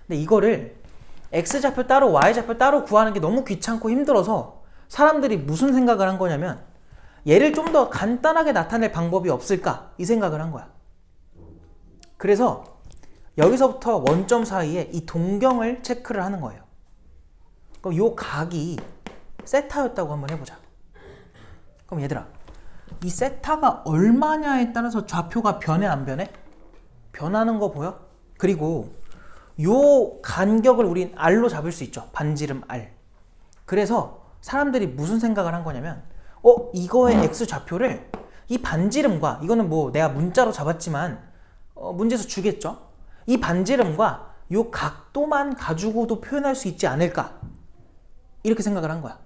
근데 이거를 x좌표 따로 y좌표 따로 구하는 게 너무 귀찮고 힘들어서 사람들이 무슨 생각을 한 거냐면 얘를 좀 더 간단하게 나타낼 방법이 없을까? 이 생각을 한 거야. 그래서 여기서부터 원점 사이에 이 동경을 체크를 하는 거예요. 그럼 요 각이 세타였다고 한번 해보자. 그럼 얘들아, 이 세타가 얼마냐에 따라서 좌표가 변해 안 변해? 변하는 거 보여? 그리고 요 간격을 우린 R로 잡을 수 있죠. 반지름 R. 그래서 사람들이 무슨 생각을 한 거냐면 이거의 X 좌표를 이 반지름과 이거는 뭐 내가 문자로 잡았지만 문제에서 주겠죠. 이 반지름과 요 각도만 가지고도 표현할 수 있지 않을까 이렇게 생각을 한 거야.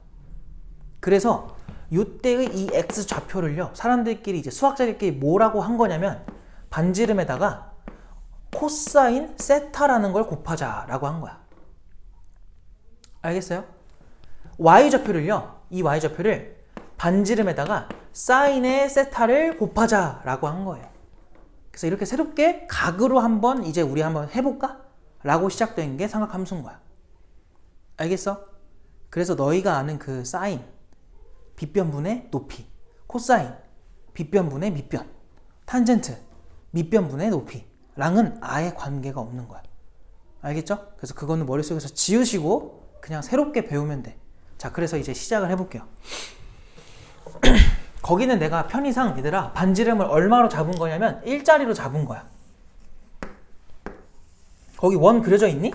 그래서 요때의 이 X 좌표를요 사람들끼리 이제 수학자들끼리 뭐라고 한 거냐면 반지름에다가 코사인 세타라는 걸 곱하자라고 한 거야. 알겠어요? Y 좌표를요 이 Y 좌표를 반지름에다가 사인의 세타를 곱하자라고 한 거예요. 그래서 이렇게 새롭게 각으로 한번 이제 우리 한번 해볼까? 라고 시작된 게 상학함수인 거야. 알겠어? 그래서 너희가 아는 그 사인, 빗변분의 높이, 코사인, 빗변분의 밑변, 탄젠트, 밑변분의 높이랑은 아예 관계가 없는 거야. 알겠죠? 그래서 그거는 머릿속에서 지우시고 그냥 새롭게 배우면 돼. 자, 그래서 이제 시작을 해볼게요. 거기는 내가 편의상 얘들아 반지름을 얼마로 잡은 거냐면 1자리로 잡은 거야. 거기 원 그려져 있니?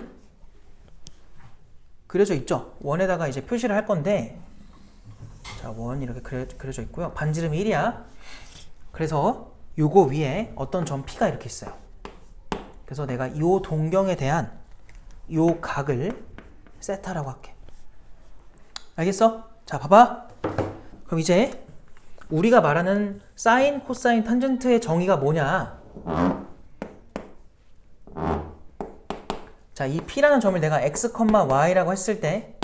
그려져 있죠? 원에다가 이제 표시를 할 건데 자, 원 이렇게 그려져 있고요. 반지름이 1이야. 그래서 요거 위에 어떤 점 P가 이렇게 있어요. 그래서 내가 요 동경에 대한 요 각을 세타라고 할게. 알겠어? 자, 봐봐. 그럼 이제 우리가 말하는 사인, 코사인, 탄젠트의 정의가 뭐냐? 자, 이 P라는 점을 내가 x, y라고 했을 때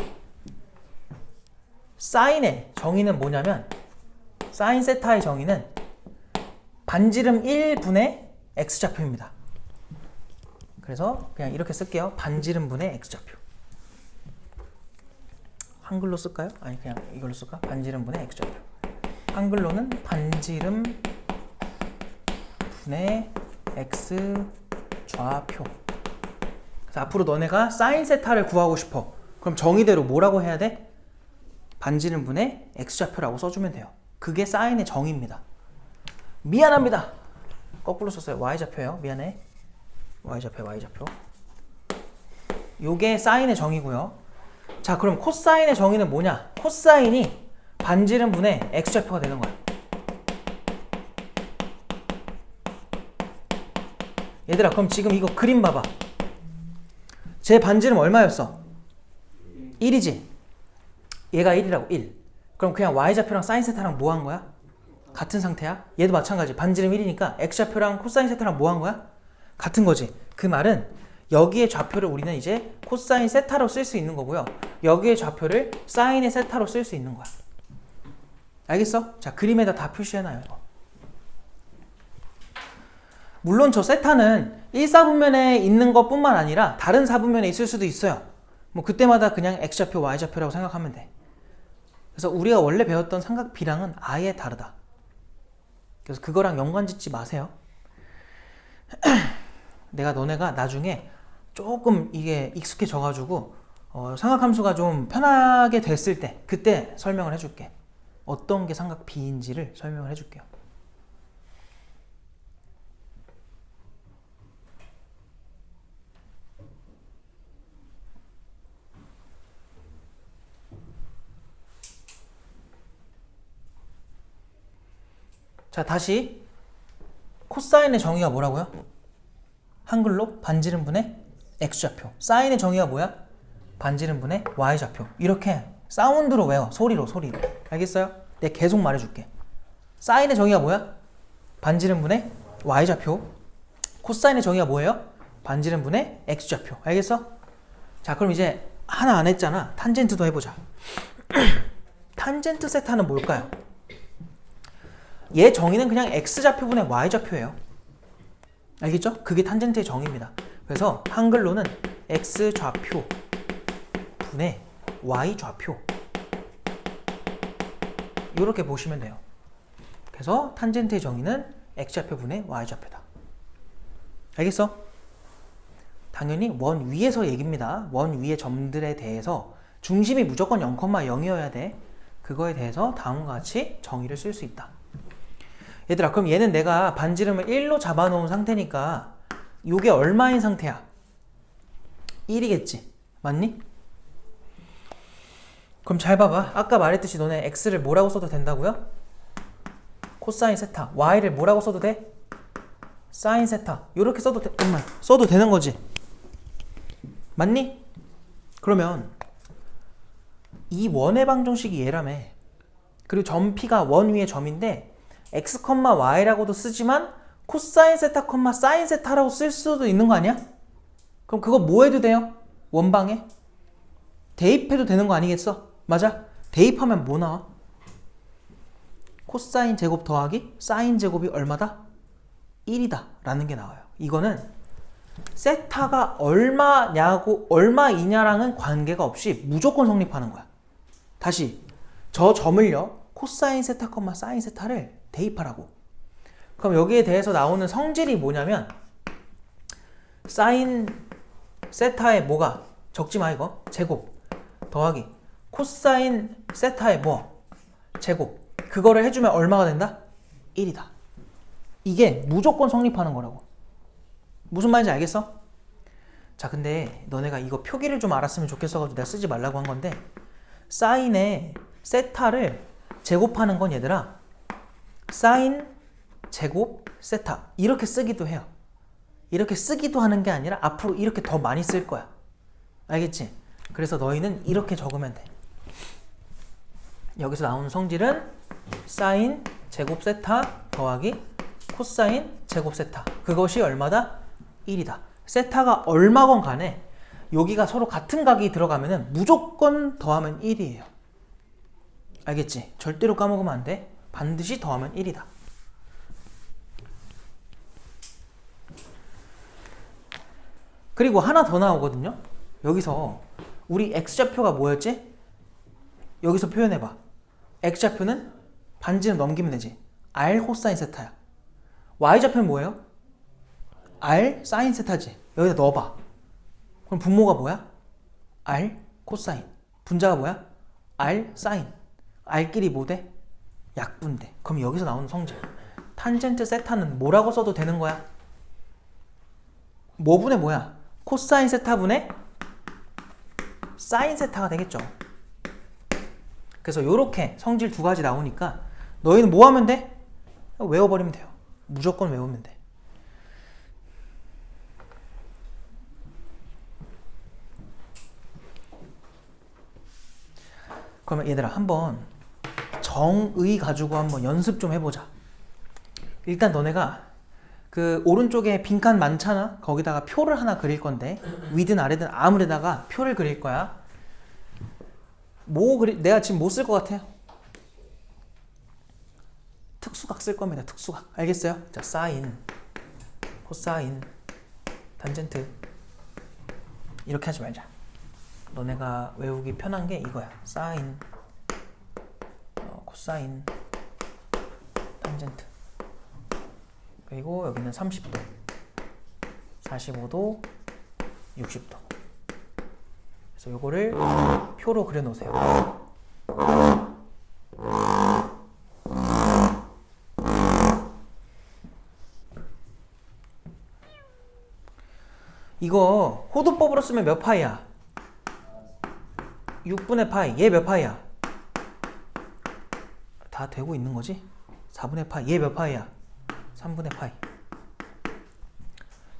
사인의 정의는 뭐냐면 사인 세타의 정의는 반지름 1분의 x좌표입니다. 그래서 그냥 이렇게 쓸게요. 반지름분의 x좌표. 한글로 쓸까요? 아니 그냥 이걸로 쓸까? 반지름분의 x좌표. 한글로는 반지름분의 x좌표. 그래서 앞으로 너네가 사인 세타를 구하고 싶어. 그럼 정의대로 뭐라고 해야 돼? 반지름분의 x좌표라고 써주면 돼요. 그게 사인의 정의입니다. 미안합니다. 거꾸로 썼어요. y좌표예요. 미안해. y좌표. 요게 사인의 정의고요. 자, 그럼 코사인의 정의는 뭐냐? 코사인이 반지름분의 x좌표가 되는 거야. 얘들아, 그럼 지금 이거 그림 봐봐. 제 반지름 얼마였어? 1이지? 얘가 1이라고, 1. 그럼 그냥 y좌표랑 사인 세타랑 뭐 한 거야? 같은 상태야? 얘도 마찬가지. 반지름 1이니까 x좌표랑 코사인 세타랑 뭐 한 거야? 같은 거지. 그 말은 여기의 좌표를 우리는 이제 코사인 세타로 쓸 수 있는 거고요. 여기의 좌표를 사인의 세타로 쓸 수 있는 거야. 알겠어? 자, 그림에다 다 표시해놔요. 이거. 물론 저 세타는 1사분면에 있는 것뿐만 아니라 다른 사분면에 있을 수도 있어요. 뭐 그때마다 그냥 x좌표, y좌표라고 생각하면 돼. 그래서 우리가 원래 배웠던 삼각비랑은 아예 다르다. 그래서 그거랑 연관 짓지 마세요. 내가 너네가 나중에 조금 이게 익숙해져가지고 삼각함수가 좀 편하게 됐을 때 그때 설명을 해줄게. 어떤 게 삼각비인지를 설명을 해줄게요. 자, 다시 코사인의 정의가 뭐라고요? 한글로 반지름분의 x좌표. 사인의 정의가 뭐야? 반지름분의 y좌표. 이렇게 사운드로 외워. 소리로. 알겠어요? 내가 계속 말해줄게. 사인의 정의가 뭐야? 반지름분의 y좌표. 코사인의 정의가 뭐예요? 반지름분의 x좌표. 알겠어? 자, 그럼 이제 하나 안 했잖아. 탄젠트도 해보자. 탄젠트 세타는 뭘까요? 얘 정의는 그냥 x좌표분의 y좌표예요. 알겠죠? 그게 탄젠트의 정의입니다. 그래서 한글로는 x좌표 분의 y좌표 이렇게 보시면 돼요. 그래서 탄젠트의 정의는 x좌표 분의 y좌표다. 알겠어? 당연히 원 위에서 얘기입니다. 원 위의 점들에 대해서 중심이 무조건 0,0이어야 돼. 그거에 대해서 다음과 같이 정의를 쓸 수 있다. 얘들아, 그럼 얘는 내가 반지름을 1로 잡아놓은 상태니까 요게 얼마인 상태야? 1이겠지. 맞니? 그럼 잘 봐봐. 아까 말했듯이 너네 x를 뭐라고 써도 된다고요? 코사인 세타. y를 뭐라고 써도 돼? 사인 세타. 요렇게 써도 되는 거지. 맞니? 그러면 이 원의 방정식이 얘라며. 그리고 점 P가 원 위의 점인데 x, y라고도 쓰지만 코사인 세타, 사인 세타라고 쓸 수도 있는 거 아니야? 그럼 그거 뭐 해도 돼요? 원방에? 대입해도 되는 거 아니겠어? 맞아? 대입하면 뭐 나와? 코사인 제곱 더하기 사인 제곱이 얼마다? 1이다 라는 게 나와요. 이거는 세타가 얼마이냐랑은 관계가 없이 무조건 성립하는 거야. 다시 저 점을요 코사인 세타, 사인 세타를 대입하라고. 그럼 여기에 대해서 나오는 성질이 뭐냐면 사인 세타의 뭐가 적지 마 이거 제곱 더하기 코사인 세타의 뭐 제곱 그거를 해주면 얼마가 된다? 1이다. 이게 무조건 성립하는 거라고. 무슨 말인지 알겠어? 자, 근데 너네가 이거 표기를 좀 알았으면 좋겠어가지고 내가 쓰지 말라고 한 건데 사인의 세타를 제곱하는 건 얘들아 사인 제곱 세타 이렇게 쓰기도 해요. 이렇게 쓰기도 하는 게 아니라 앞으로 이렇게 더 많이 쓸 거야. 알겠지? 그래서 너희는 이렇게 적으면 돼. 여기서 나오는 성질은 사인 제곱 세타 더하기 코사인 제곱 세타. 그것이 얼마다? 1이다. 세타가 얼마건 간에 여기가 서로 같은 각이 들어가면은 무조건 더하면 1이에요. 알겠지? 절대로 까먹으면 안 돼. 반드시 더하면 1이다. 그리고 하나 더 나오거든요. 여기서 우리 x좌표가 뭐였지? 여기서 표현해봐. x좌표는 반지름 넘기면 되지. r 코사인 세타야. y좌표는 뭐예요? r 사인 세타지. 여기다 넣어봐. 그럼 분모가 뭐야? r 코사인. 분자가 뭐야? r 사인. r끼리 뭐 돼? 약분돼. 그럼 여기서 나오는 성질. 탄젠트 세타는 뭐라고 써도 되는 거야? 뭐분의 뭐야? 코사인 세타분의 사인 세타가 되겠죠. 그래서 요렇게 성질 두 가지 나오니까 너희는 뭐 하면 돼? 외워버리면 돼요. 무조건 외우면 돼. 그러면 얘들아 한번 정의 가지고 한번 연습 좀 해보자. 일단 너네가 그 오른쪽에 빈칸 많잖아. 거기다가 표를 하나 그릴 건데 위든 아래든 아무데다가 표를 그릴 거야. 내가 지금 뭐 쓸 것 같아요? 특수각 쓸 겁니다. 특수각. 알겠어요? 자, 사인, 코사인, 탄젠트 이렇게 하지 말자. 너네가 외우기 편한 게 이거야. 사인, 코사인, 탄젠트. 그리고 여기는 30도, 45도, 60도. 그래서 요거를 표로 그려 놓으세요. 이거 호도법으로 쓰면 몇 파이야? 6분의 파이. 얘 몇 파이야? 다 되고 있는 거지? 4분의 파이. 얘 몇 파이야? 3분의 파이.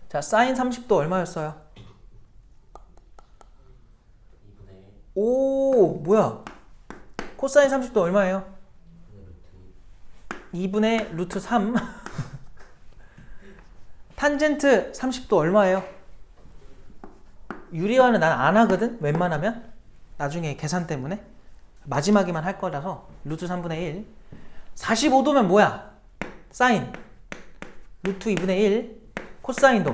자, 사인 30도 얼마였어요? 2분의 뭐야? 코사인 30도 얼마예요? 2분의 루트 3. 탄젠트 30도 얼마예요? 유리화는 난 안 하거든? 웬만하면? 나중에 계산 때문에? 마지막에만 할 거라서 루트 3분의 1. 45도면 뭐야? 사인 루트 2분의 1. 코사인도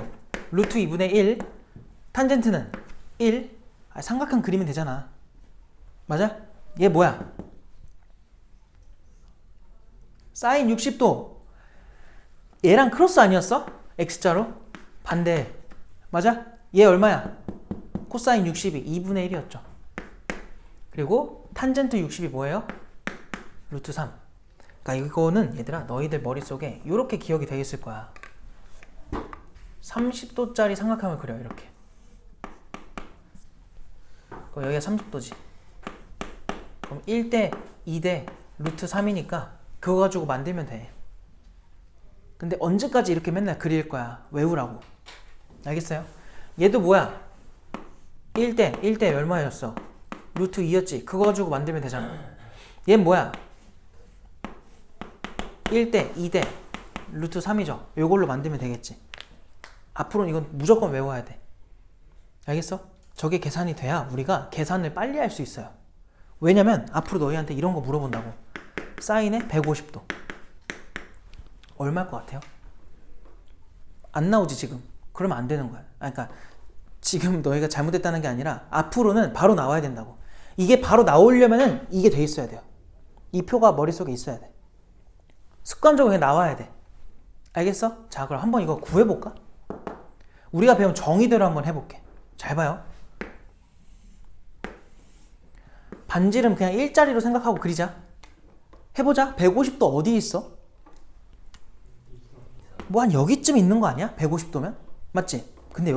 루트 2분의 1. 탄젠트는 1. 삼각형 그리면 되잖아. 맞아? 얘 뭐야? 사인 60도. 얘랑 크로스 아니었어? X자로? 반대. 맞아? 얘 얼마야? 코사인 60이 2분의 1이었죠. 그리고 탄젠트 60이 뭐예요? 루트 3. 그러니까 이거는 얘들아 너희들 머릿속에 이렇게 기억이 되어 있을 거야. 30도짜리 삼각형을 그려. 이렇게. 그럼 여기가 30도지. 그럼 1대 2대 루트 3이니까 그거 가지고 만들면 돼. 근데 언제까지 이렇게 맨날 그릴 거야? 외우라고. 알겠어요? 얘도 뭐야? 1대 얼마였어? 루트 2였지? 그거 가지고 만들면 되잖아. 얘는 뭐야? 1대 2대 루트 3이죠? 요걸로 만들면 되겠지. 앞으로는 이건 무조건 외워야 돼. 알겠어? 저게 계산이 돼야 우리가 계산을 빨리 할 수 있어요. 왜냐면 앞으로 너희한테 이런 거 물어본다고. 사인에 150도 얼마일 것 같아요? 안 나오지 지금. 그러면 안 되는 거야. 그러니까 지금 너희가 잘못했다는 게 아니라 앞으로는 바로 나와야 된다고. 이게 바로 나오려면은 이게 돼 있어야 돼요. 이 표가 머릿속에 있어야 돼. 습관적으로 그냥 나와야 돼. 알겠어? 자, 그럼 한번 이거 구해볼까? 우리가 배운 정의대로 한번 해볼게. 잘 봐요. 반지름 그냥 일자리로 생각하고 그리자. 해보자. 150도 어디 있어? 뭐 한 여기쯤 있는 거 아니야? 150도면? 맞지? 근데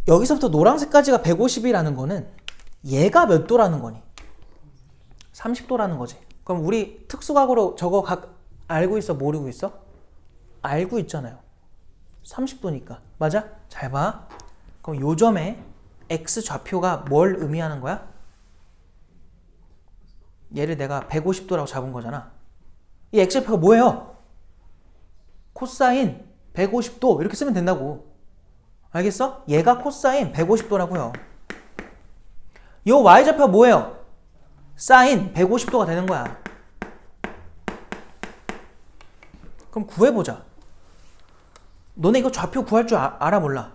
여기서부터 노란색까지가 150이라는 거는 얘가 몇 도라는 거니? 30도라는 거지. 그럼 우리 특수각으로 저거 알고 있어? 모르고 있어? 알고 있잖아요. 30도니까. 맞아? 잘 봐. 그럼 요 점에 x 좌표가 뭘 의미하는 거야? 얘를 내가 150도라고 잡은 거잖아. 이 x 좌표가 뭐예요? 코사인 150도 이렇게 쓰면 된다고. 알겠어? 얘가 코사인 150도라고요. 요 y좌표가 뭐예요? 사인 150도가 되는 거야. 그럼 구해보자. 너네 이거 좌표 구할 줄 알아 몰라?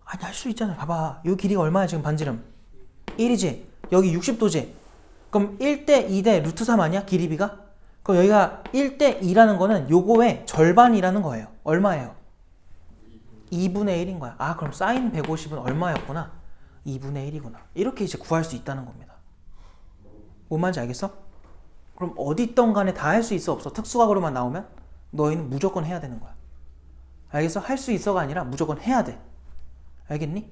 아니 할 수 있잖아. 봐봐. 이 길이가 얼마야 지금 반지름? 1이지. 여기 60도지. 그럼 1대 2대 루트 3 아니야? 길이비가? 그럼 여기가 1대 2라는 거는 요거의 절반이라는 거예요. 얼마예요? 2분의 1인 거야. 아 그럼 사인 150은 얼마였구나? 2분의 1이구나. 이렇게 이제 구할 수 있다는 겁니다. 뭔 말인지 알겠어? 그럼 어디 있던 간에 다 할 수 있어 없어? 특수각으로만 나오면 너희는 무조건 해야 되는 거야. 알겠어? 할 수 있어가 아니라 무조건 해야 돼. 알겠니?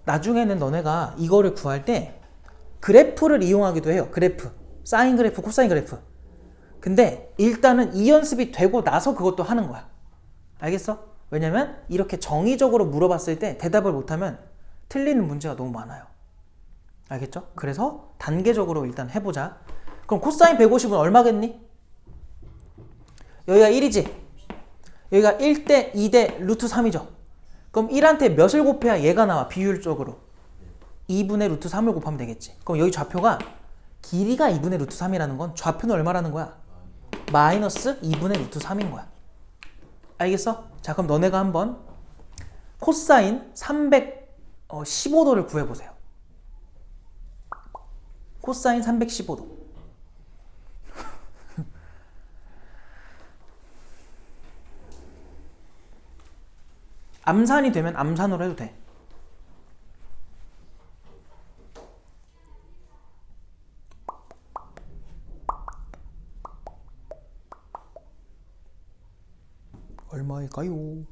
나중에는 너네가 이거를 구할 때 그래프를 이용하기도 해요. 그래프. 사인 그래프, 코사인 그래프. 근데 일단은 이 연습이 되고 나서 그것도 하는 거야. 알겠어? 왜냐면 이렇게 정의적으로 물어봤을 때 대답을 못하면 틀리는 문제가 너무 많아요. 알겠죠? 그래서 단계적으로 일단 해보자. 그럼 코사인 150은 얼마겠니? 여기가 1이지? 여기가 1대 2대 루트 3이죠? 그럼 1한테 몇을 곱해야 얘가 나와? 비율적으로 2분의 루트 3을 곱하면 되겠지. 그럼 여기 좌표가 길이가 2분의 루트 3이라는 건 좌표는 얼마라는 거야? 마이너스 2분의 루트 3인 거야. 알겠어? 자 그럼 너네가 한번 코사인 315도를 구해보세요. 코사인 315도. 암산이 되면 암산으로 해도 돼. 얼마일까요?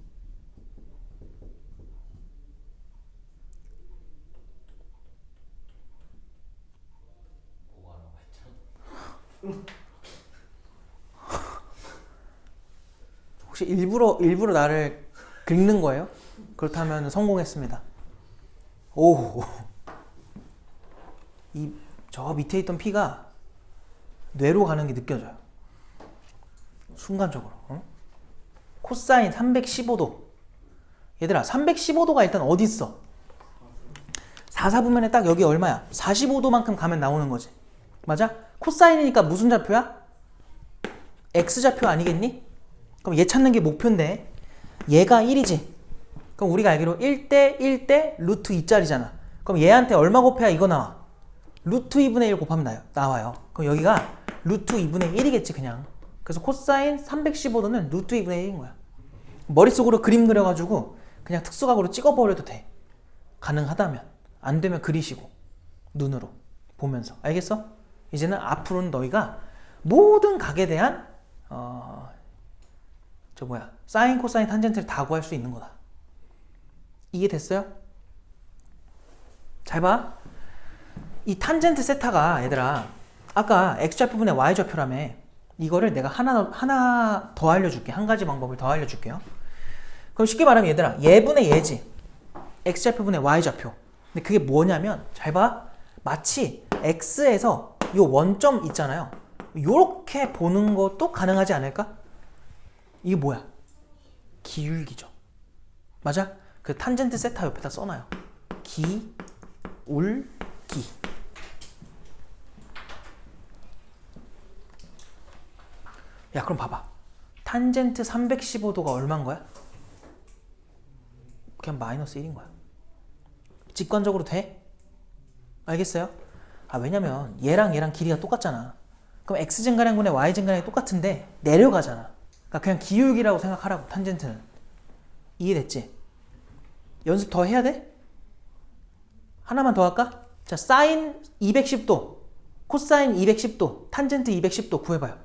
혹시 일부러 나를 긁는 거예요? 그렇다면 성공했습니다. 오, 저 밑에 있던 피가 뇌로 가는 게 느껴져요. 순간적으로. 코사인 315도. 얘들아 315도가 일단 어디 있어? 4사분면에 딱 여기 얼마야? 45도만큼 가면 나오는 거지. 맞아? 코사인이니까 무슨 좌표야? X좌표 아니겠니? 그럼 얘 찾는 게 목표인데 얘가 1이지. 그럼 우리가 알기로 1대 1대 루트 2짜리잖아. 그럼 얘한테 얼마 곱해야 이거 나와? 루트 2분의 1 곱하면 나와요. 그럼 여기가 루트 2분의 1이겠지 그냥. 그래서 코사인 315도는 루트 2분의 1인 거야. 머릿속으로 그림 그려가지고 그냥 특수각으로 찍어버려도 돼. 가능하다면. 안 되면 그리시고 눈으로 보면서. 알겠어? 이제는 앞으로는 너희가 모든 각에 대한 사인, 코사인, 탄젠트를 다 구할 수 있는 거다. 이해됐어요? 잘 봐. 이 탄젠트 세타가 얘들아 아까 x좌표분의 y좌표라며. 이거를 내가 하나 더 알려줄게. 한 가지 방법을 더 알려줄게요. 그럼 쉽게 말하면 얘들아 얘분의 얘지. x좌표분의 y좌표. 근데 그게 뭐냐면 잘 봐. 마치 x에서 요 원점 있잖아요. 요렇게 보는 것도 가능하지 않을까? 이게 뭐야? 기울기죠. 맞아? 그 탄젠트 세타 옆에다 써놔요. 기울기. 야 그럼 봐봐. 탄젠트 315도가 얼마인 거야? 그냥 마이너스 1인 거야. 직관적으로 돼? 알겠어요? 왜냐면 얘랑 길이가 똑같잖아. 그럼 x증가량분의 y증가량이 똑같은데 내려가잖아. 그러니까 그냥 기울기라고 생각하라고. 탄젠트는. 이해됐지? 연습 더 해야 돼? 하나만 더 할까? 자, 사인 210도, 코사인 210도, 탄젠트 210도 구해봐요.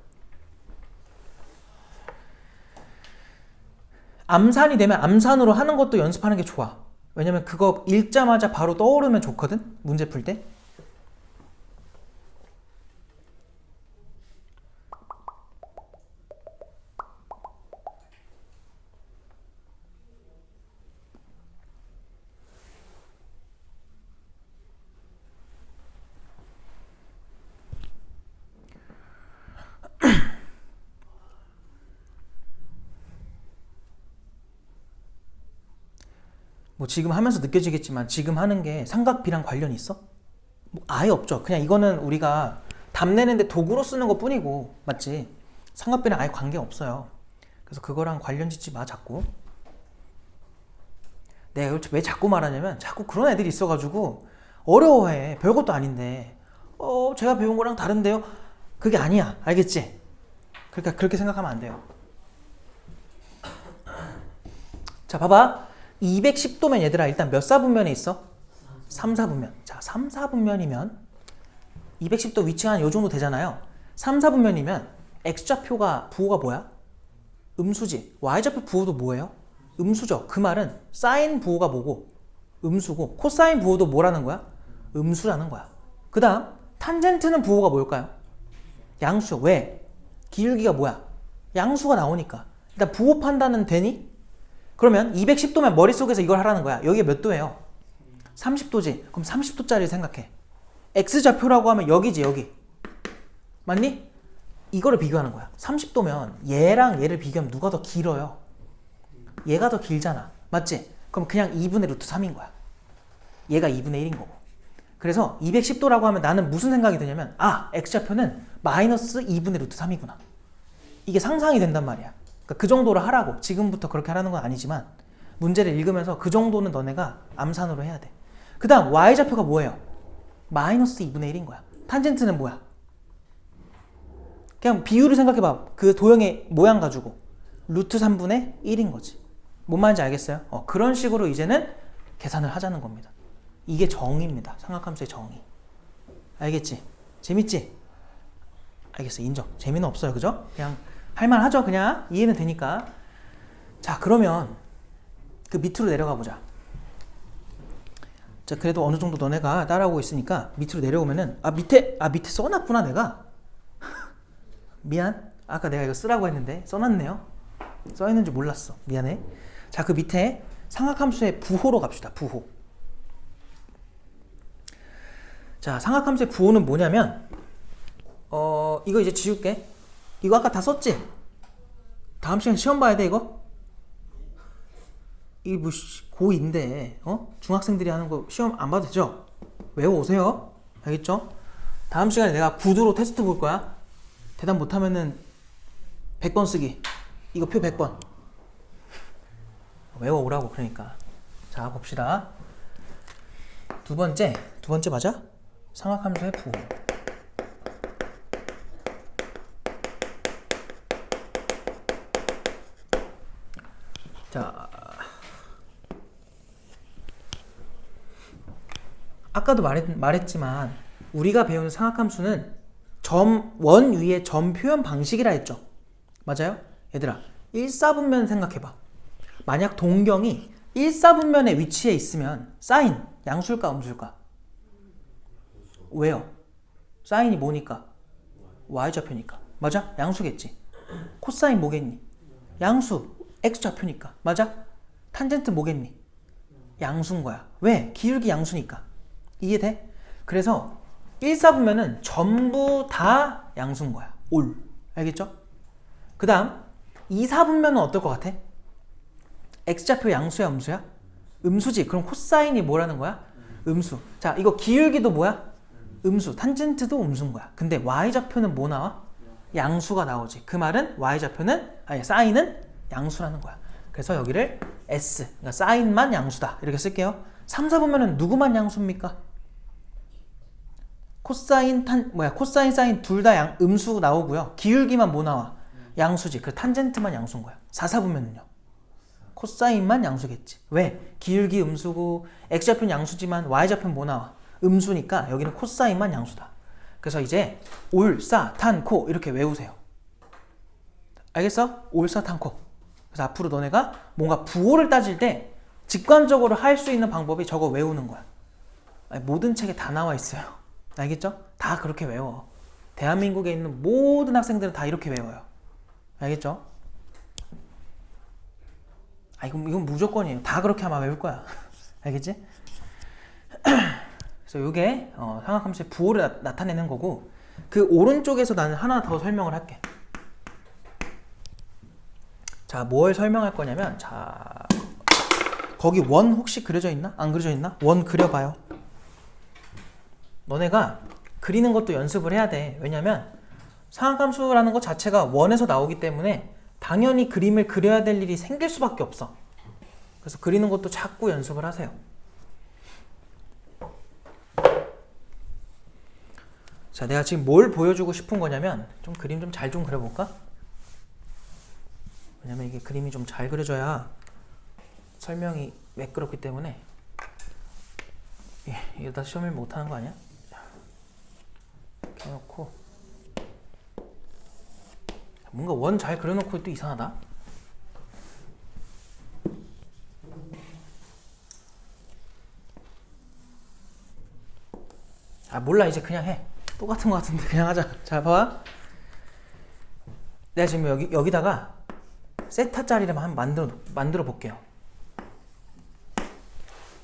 암산이 되면 암산으로 하는 것도 연습하는 게 좋아. 왜냐면 그거 읽자마자 바로 떠오르면 좋거든? 문제 풀 때. 뭐 지금 하면서 느껴지겠지만 지금 하는 게 삼각비랑 관련이 있어? 뭐 아예 없죠. 그냥 이거는 우리가 답 내는데 도구로 쓰는 것 뿐이고, 맞지? 삼각비랑 아예 관계 없어요. 그래서 그거랑 관련 짓지 마 자꾸. 내가 이걸 왜 자꾸 말하냐면 자꾸 그런 애들이 있어가지고 어려워해. 별것도 아닌데 제가 배운 거랑 다른데요? 그게 아니야. 알겠지? 그러니까 그렇게 생각하면 안 돼요. 자 봐봐. 210도면 얘들아 일단 몇 사분면에 있어? 3, 4분면. 자 3, 4분면이면 210도 위치가 한 요 정도 되잖아요. 3, 4분면이면 x좌표가 부호가 뭐야? 음수지. y좌표 부호도 뭐예요? 음수죠. 그 말은 사인 부호가 뭐고? 음수고 코사인 부호도 뭐라는 거야? 음수라는 거야. 그 다음 탄젠트는 부호가 뭘까요? 양수요. 왜? 기울기가 뭐야? 양수가 나오니까. 일단 부호 판단은 되니? 그러면 210도면 머릿속에서 이걸 하라는 거야. 여기가 몇 도예요? 30도지. 그럼 30도짜리 생각해. x좌표라고 하면 여기지 여기. 맞니? 이거를 비교하는 거야. 30도면 얘랑 얘를 비교하면 누가 더 길어요? 얘가 더 길잖아. 맞지? 그럼 그냥 2분의 루트 3인 거야. 얘가 2분의 1인 거고. 그래서 210도라고 하면 나는 무슨 생각이 드냐면 x좌표는 마이너스 2분의 루트 3이구나. 이게 상상이 된단 말이야. 그러니까 그 정도로 하라고. 지금부터 그렇게 하라는 건 아니지만 문제를 읽으면서 그 정도는 너네가 암산으로 해야 돼. 그 다음 y좌표가 뭐예요? 마이너스 2분의 1인 거야. 탄젠트는 뭐야? 그냥 비율을 생각해봐. 그 도형의 모양 가지고 루트 3분의 1인 거지. 뭔 말인지 알겠어요? 그런 식으로 이제는 계산을 하자는 겁니다. 이게 정의입니다. 삼각함수의 정의. 알겠지? 재밌지? 알겠어. 인정. 재미는 없어요. 그죠? 그냥 할만하죠. 그냥 이해는 되니까. 자 그러면 그 밑으로 내려가 보자. 자 그래도 어느 정도 너네가 따라오고 있으니까 밑으로 내려오면은 밑에 써놨구나 내가. 미안. 아까 내가 이거 쓰라고 했는데 써놨네요. 써있는지 몰랐어. 미안해. 자 그 밑에 삼각함수의 부호로 갑시다. 부호. 자 삼각함수의 부호는 뭐냐면 이거 이제 지울게. 이거 아까 다 썼지? 다음 시간 시험 봐야 돼 이거? 이게 뭐 고2인데 중학생들이 하는 거 시험 안 봐도 되죠? 외워오세요. 알겠죠? 다음 시간에 내가 구두로 테스트 볼 거야. 대답 못하면은 100번 쓰기. 이거 표 100번. 외워오라고 그러니까. 자 봅시다. 두 번째 맞아? 삼각함수의 부호. 자 아까도 말했지만 우리가 배우는 삼각함수는 원 위에 점 표현 방식이라 했죠. 맞아요? 얘들아 1사분면 생각해봐. 만약 동경이 1사분면의 위치에 있으면 사인 양수일까 음수일까? 왜요? 사인이 뭐니까? y좌표니까. 맞아? 양수겠지. 코사인 뭐겠니? 양수 x좌표니까. 맞아? 탄젠트 뭐겠니? 양수인 거야. 왜? 기울기 양수니까. 이해돼? 그래서 1사분면은 전부 다 양수인 거야. 올. 알겠죠? 그 다음 2사분면은 어떨 것 같아? x좌표 양수야 음수야? 음수지. 그럼 코사인이 뭐라는 거야? 음수. 자 이거 기울기도 뭐야? 음수. 탄젠트도 음수인 거야. 근데 y좌표는 뭐 나와? 양수가 나오지. 그 말은 사인은 양수라는 거야. 그래서 여기를 s, 그러니까 사인만 양수다 이렇게 쓸게요. 3, 4분면은 누구만 양수입니까? 코사인, 코사인, 사인 둘 다 음수 나오고요. 기울기만 뭐 나와? 양수지. 그 탄젠트만 양수인 거야. 4, 4분면은요. 코사인만 양수겠지. 왜? 기울기 음수고 x좌표는 양수지만 y좌표는 뭐 나와? 음수니까 여기는 코사인만 양수다. 그래서 이제 올, 사, 탄, 코 이렇게 외우세요. 알겠어? 올, 사, 탄, 코. 그래서 앞으로 너네가 뭔가 부호를 따질 때 직관적으로 할 수 있는 방법이 저거 외우는 거야. 모든 책에 다 나와 있어요. 알겠죠? 다 그렇게 외워. 대한민국에 있는 모든 학생들은 다 이렇게 외워요. 알겠죠? 이건 무조건이에요. 다 그렇게 하면 외울 거야. 알겠지? 그래서 이게 삼각함수의 부호를 나타내는 거고, 그 오른쪽에서 나는 하나 더 설명을 할게. 자, 뭘 설명할 거냐면, 자, 거기 원 혹시 그려져 있나? 안 그려져 있나? 원 그려봐요. 너네가 그리는 것도 연습을 해야 돼. 왜냐면 삼각함수라는 것 자체가 원에서 나오기 때문에 당연히 그림을 그려야 될 일이 생길 수밖에 없어. 그래서 그리는 것도 자꾸 연습을 하세요. 자, 내가 지금 뭘 보여주고 싶은 거냐면 좀 그림 좀 잘 좀 그려볼까? 왜냐면 이게 그림이 좀 잘 그려져야 설명이 매끄럽기 때문에. 이러다 시험을 못하는 거 아니야? 이렇게 해놓고 뭔가 원 잘 그려놓고 또 이상하다. 몰라, 이제 그냥 해. 똑같은 거 같은데 그냥 하자. 자, 봐봐. 내가 지금 여기다가 세타 자리를 한번 만들어 볼게요.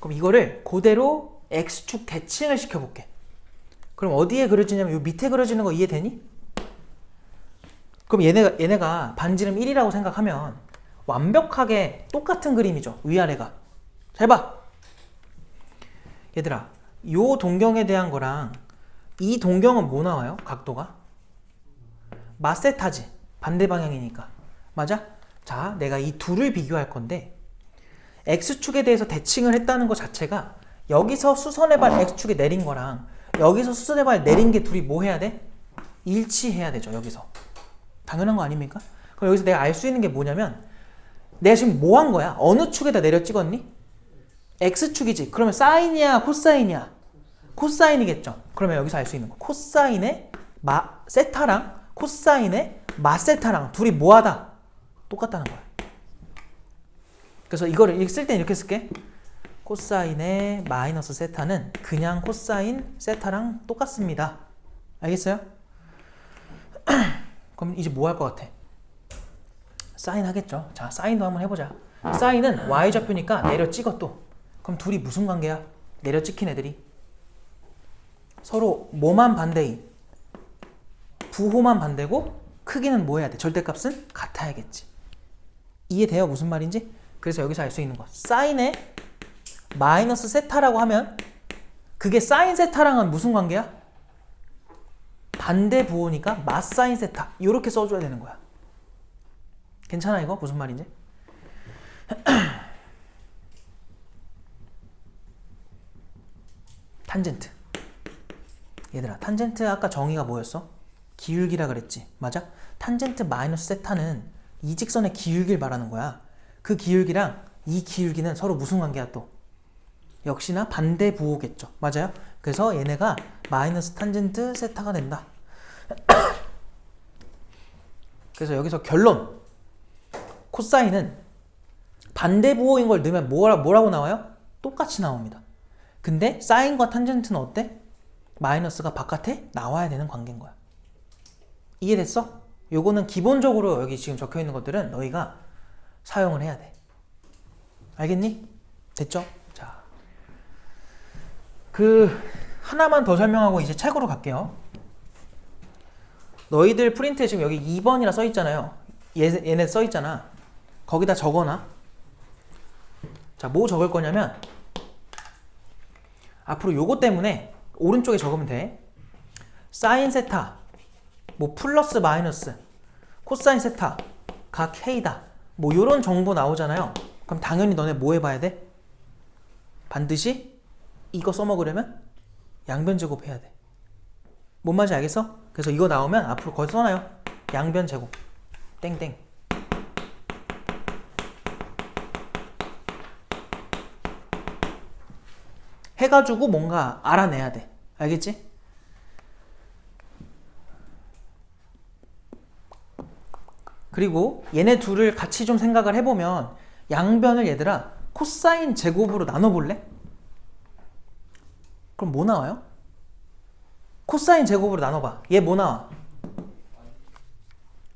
그럼 이거를 그대로 X축 대칭을 시켜볼게. 그럼 어디에 그려지냐면 요 밑에 그려지는 거 이해되니? 그럼 얘네가 반지름 1이라고 생각하면 완벽하게 똑같은 그림이죠. 위아래가. 잘 봐. 얘들아, 요 동경에 대한 거랑 이 동경은 뭐 나와요? 각도가? 마세타지. 반대 방향이니까. 맞아? 자, 내가 이 둘을 비교할 건데 X축에 대해서 대칭을 했다는 것 자체가 여기서 수선의 발 X축에 내린 거랑 여기서 수선의 발 내린 게 둘이 뭐 해야 돼? 일치해야 되죠. 여기서. 당연한 거 아닙니까? 그럼 여기서 내가 알 수 있는 게 뭐냐면 내가 지금 뭐 한 거야? 어느 축에다 내려 찍었니? X축이지. 그러면 사인이야? 코사인이야? 코사인이겠죠. 그러면 여기서 알 수 있는 거. 코사인의 세타랑 코사인의 마세타랑 둘이 뭐하다? 똑같다는 거야. 그래서 이거를 쓸 때는 이렇게 쓸게. 코사인의 마이너스 세타는 그냥 코사인 세타랑 똑같습니다. 알겠어요? 그럼 이제 뭐 할 것 같아? 사인 하겠죠. 자, 사인도 한번 해보자. 사인은 y좌표니까 내려 찍어 또. 그럼 둘이 무슨 관계야? 내려 찍힌 애들이 서로 뭐만 반대인? 부호만 반대고 크기는 뭐 해야 돼? 절대값은 같아야겠지. 이해돼요? 무슨 말인지? 그래서 여기서 알 수 있는 거. 사인의 마이너스 세타라고 하면 그게 사인 세타랑은 무슨 관계야? 반대 부호니까 마사인 세타. 이렇게 써줘야 되는 거야. 괜찮아 이거? 무슨 말인지? 탄젠트. 얘들아, 탄젠트 아까 정의가 뭐였어? 기울기라 그랬지. 맞아? 탄젠트 마이너스 세타는 이 직선의 기울기를 말하는 거야. 그 기울기랑 이 기울기는 서로 무슨 관계야 또? 역시나 반대 부호겠죠. 맞아요? 그래서 얘네가 마이너스 탄젠트 세타가 된다. 그래서 여기서 결론. 코사인은 반대 부호인 걸 넣으면 뭐라고 나와요? 똑같이 나옵니다. 근데 사인과 탄젠트는 어때? 마이너스가 바깥에 나와야 되는 관계인 거야. 이해됐어? 요거는 기본적으로 여기 지금 적혀 있는 것들은 너희가 사용을 해야 돼. 알겠니? 됐죠? 자, 하나만 더 설명하고 이제 책으로 갈게요. 너희들 프린트에 지금 여기 2번이라 써 있잖아요. 얘네 써 있잖아. 거기다 적어놔. 자, 뭐 적을 거냐면 앞으로 요거 때문에 오른쪽에 적으면 돼. 사인 세타 뭐 플러스 마이너스 코사인 세타 각 K다. 뭐 요런 정보 나오잖아요. 그럼 당연히 너네 뭐 해봐야 돼? 반드시 이거 써먹으려면 양변 제곱해야 돼. 뭔 말인지 알겠어? 그래서 이거 나오면 앞으로 거기 써놔요. 양변 제곱 땡땡. 해가지고 뭔가 알아내야 돼. 알겠지? 그리고 얘네 둘을 같이 좀 생각을 해보면 양변을 얘들아 코사인 제곱으로 나눠볼래? 그럼 뭐 나와요? 코사인 제곱으로 나눠봐. 얘 뭐 나와?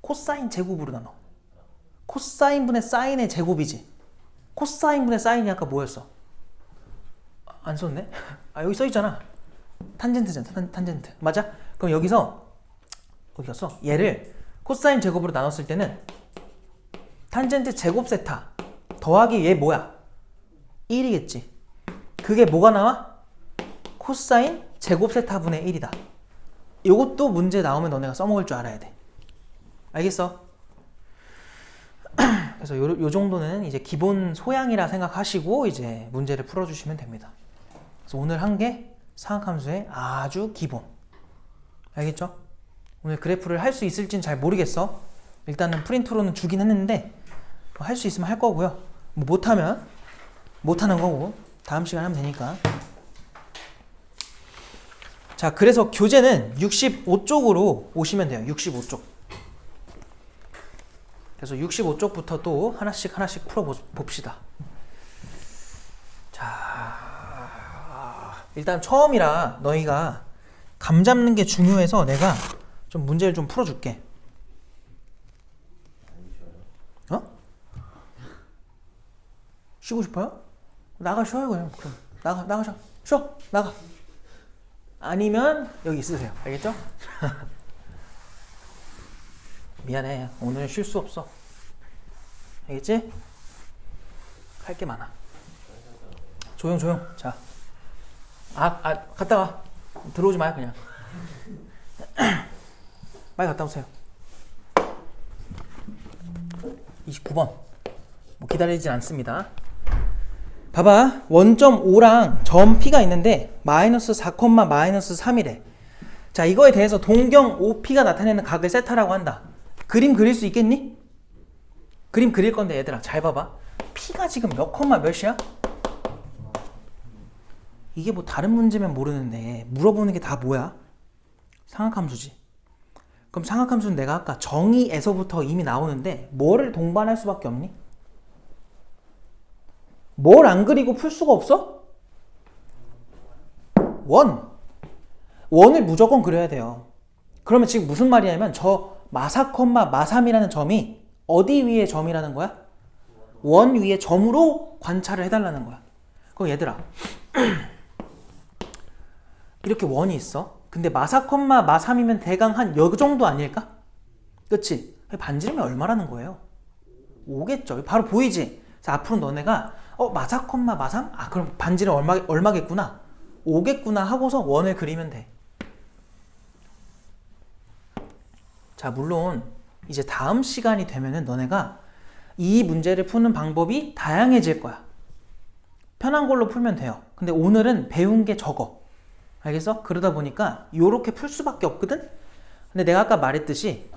코사인 제곱으로 나눠. 코사인분의 사인의 제곱이지. 코사인분의 사인이 아까 뭐였어? 안 썼네? 여기 써있잖아. 탄젠트잖아. 탄젠트. 맞아? 그럼 여기서 어디 갔어? 얘를 코사인 제곱으로 나눴을 때는 탄젠트 제곱 세타 더하기 얘 뭐야? 1이겠지. 그게 뭐가 나와? 코사인 제곱 세타분의 1이다. 요것도 문제 나오면 너네가 써먹을 줄 알아야 돼. 알겠어? 그래서 요 정도는 이제 기본 소양이라 생각하시고 이제 문제를 풀어주시면 됩니다. 그래서 오늘 한 게 상학함수의 아주 기본. 알겠죠? 오늘 그래프를 할 수 있을진 잘 모르겠어. 일단은 프린트로는 주긴 했는데 할 수 있으면 할 거고요. 뭐 못하면 못하는 거고 다음 시간에 하면 되니까. 자, 그래서 교재는 65쪽으로 오시면 돼요. 65쪽. 그래서 65쪽부터 또 하나씩 풀어봅시다. 자, 일단 처음이라 너희가 감 잡는 게 중요해서 내가 좀 문제를 좀 풀어줄게. 어? 쉬고 싶어요? 나가 쉬어요 그냥. 그럼 나가 쉬어. 나가. 아니면 여기 있으세요. 알겠죠? 미안해. 오늘 쉴 수 없어. 알겠지? 할 게 많아. 조용. 자. 갔다 와. 들어오지 마요, 그냥. 빨리 갔다 오세요. 29번. 뭐 기다리진 않습니다. 봐봐. 원점 5랑 점 P가 있는데 마이너스 4, 마이너스 3이래. 자, 이거에 대해서 동경 OP가 나타내는 각을 세타라고 한다. 그림 그릴 수 있겠니? 그림 그릴 건데 얘들아 잘 봐봐. P가 지금 몇 컴마 몇이야? 이게 뭐 다른 문제면 모르는데 물어보는 게 다 뭐야? 상학함수지. 그럼 상학함수는 내가 아까 정의에서부터 이미 나오는데 뭐를 동반할 수밖에 없니? 뭘 안 그리고 풀 수가 없어? 원을 무조건 그려야 돼요. 그러면 지금 무슨 말이냐면 저 마4, 마3이라는 점이 어디 위에 점이라는 거야? 원 위에 점으로 관찰을 해달라는 거야. 그럼 얘들아 이렇게 원이 있어. 근데 마4, 마3이면 대강 한 요 정도 아닐까? 그치? 반지름이 얼마라는 거예요? 5겠죠. 바로 보이지? 자, 앞으로 너네가 마4, 마3? 아, 그럼 반지름 얼마겠구나? 5겠구나 하고서 원을 그리면 돼. 자, 물론 이제 다음 시간이 되면은 너네가 이 문제를 푸는 방법이 다양해질 거야. 편한 걸로 풀면 돼요. 근데 오늘은 배운 게 적어. 알겠어? 그러다 보니까 요렇게 풀 수밖에 없거든? 근데 내가 아까 말했듯이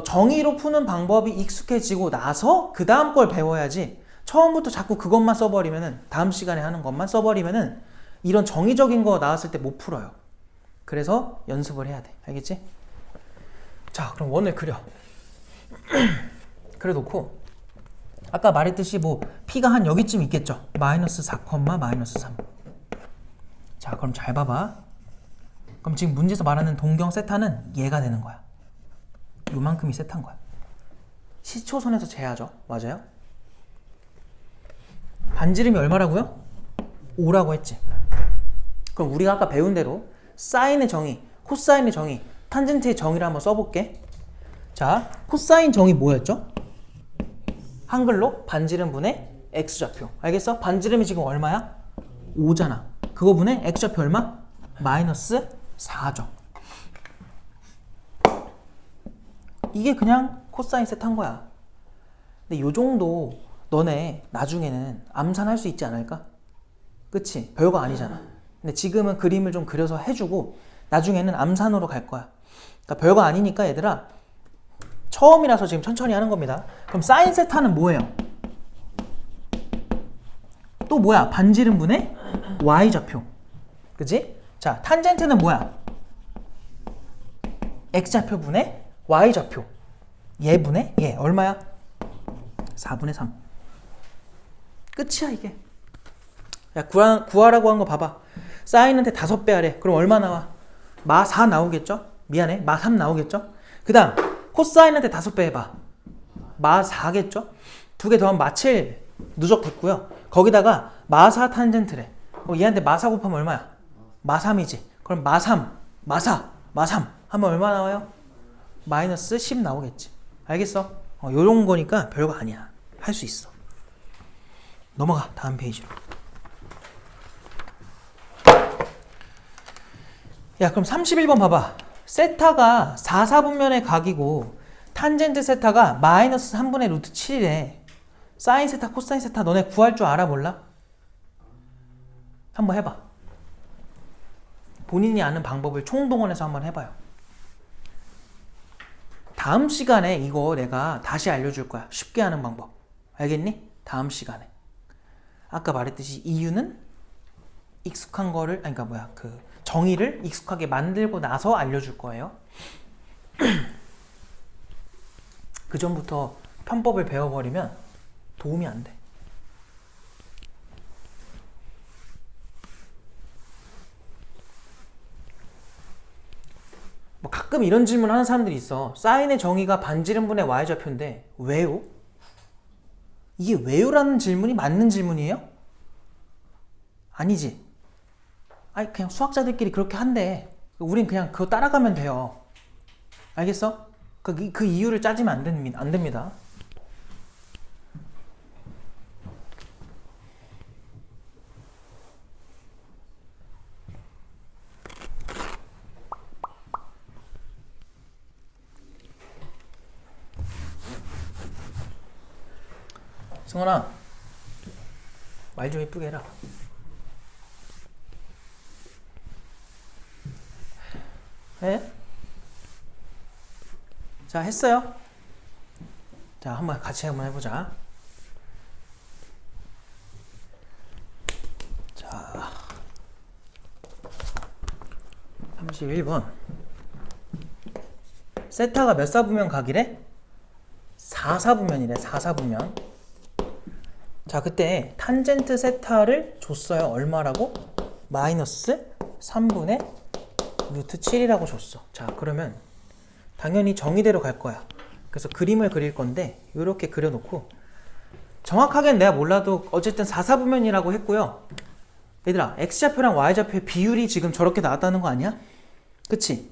정의로 푸는 방법이 익숙해지고 나서 그 다음 걸 배워야지 처음부터 자꾸 그것만 써버리면은 다음 시간에 하는 것만 써버리면은 이런 정의적인 거 나왔을 때 못 풀어요. 그래서 연습을 해야 돼. 알겠지? 자, 그럼 원을 그려. 그래 놓고 아까 말했듯이 뭐 P가 한 여기쯤 있겠죠. 마이너스 4, 마이너스 3. 자, 그럼 잘 봐봐. 그럼 지금 문제에서 말하는 동경 세타는 얘가 되는 거야. 요만큼이 세타인 거야. 시초선에서 재야죠. 맞아요? 반지름이 얼마라고요? 5라고 했지. 그럼 우리가 아까 배운 대로 사인의 정의, 코사인의 정의, 탄젠트의 정의를 한번 써볼게. 자, 코사인 정의 뭐였죠? 한글로 반지름 분의 x좌표. 알겠어? 반지름이 지금 얼마야? 5잖아. 그거 분의 x좌표 얼마? 마이너스 4죠. 이게 그냥 코사인 세타인 거야. 근데 요 정도 너네 나중에는 암산할 수 있지 않을까? 그치? 별거 아니잖아. 근데 지금은 그림을 좀 그려서 해주고 나중에는 암산으로 갈 거야. 그러니까 별거 아니니까 얘들아 처음이라서 지금 천천히 하는 겁니다. 그럼 사인 세타는 뭐예요? 또 뭐야? 반지름 분의 y좌표. 그치? 자, 탄젠트는 뭐야? x좌표 분의 y좌표. 얘 분의 얘 얼마야? 4분의 3. 끝이야 이게. 야, 구하라고 한 거 봐봐. 사인한테 5배 하래. 그럼 얼마 나와? 마 4 나오겠죠? 미안해. 마 3 나오겠죠? 그 다음 코사인한테 5배 해봐. 마 4겠죠? 2개 더하면 마 7 누적됐고요. 거기다가 마 4 탄젠트래. 얘한테 마 4 곱하면 얼마야? 마 3이지. 그럼 마 3, 마 4, 마 3 하면 얼마 나와요? 마이너스 10 나오겠지. 알겠어? 요런 거니까 별거 아니야. 할 수 있어. 넘어가. 다음 페이지로. 야, 그럼 31번 봐봐. 세타가 4, 4분면의 각이고 탄젠트 세타가 마이너스 3분의 루트 7이래. 사인 세타, 코사인 세타 너네 구할 줄 알아 몰라? 한번 해봐. 본인이 아는 방법을 총동원해서 한번 해봐요. 다음 시간에 이거 내가 다시 알려줄 거야. 쉽게 하는 방법. 알겠니? 다음 시간에. 아까 말했듯이 이유는 익숙한 거를, 아니 그러니까 뭐야, 그 정의를 익숙하게 만들고 나서 알려줄 거예요. 그 전부터 편법을 배워버리면 도움이 안 돼. 뭐 가끔 이런 질문 하는 사람들이 있어. 사인의 정의가 반지름분의 y좌표인데 왜요? 이게 왜요라는 질문이 맞는 질문이에요? 아니지. 아니 그냥 수학자들끼리 그렇게 한대. 우린 그냥 그거 따라가면 돼요. 알겠어? 그 이유를 짜지면 안 됩니다. 승원아, 말 좀 예쁘게 해라. 네? 자, 했어요. 자, 한번 같이 한번 해보자. 자, 31번. 세타가 몇 사분면 각이래? 4사분면이래, 4사분면. 자, 그때 탄젠트 세타를 줬어요. 얼마라고? 마이너스 3분의 루트 7이라고 줬어. 자, 그러면 당연히 정의대로 갈 거야. 그래서 그림을 그릴 건데 이렇게 그려놓고, 정확하게는 내가 몰라도 어쨌든 4사분면이라고 했고요. 얘들아, x좌표랑 y좌표의 비율이 지금 저렇게 나왔다는 거 아니야? 그치?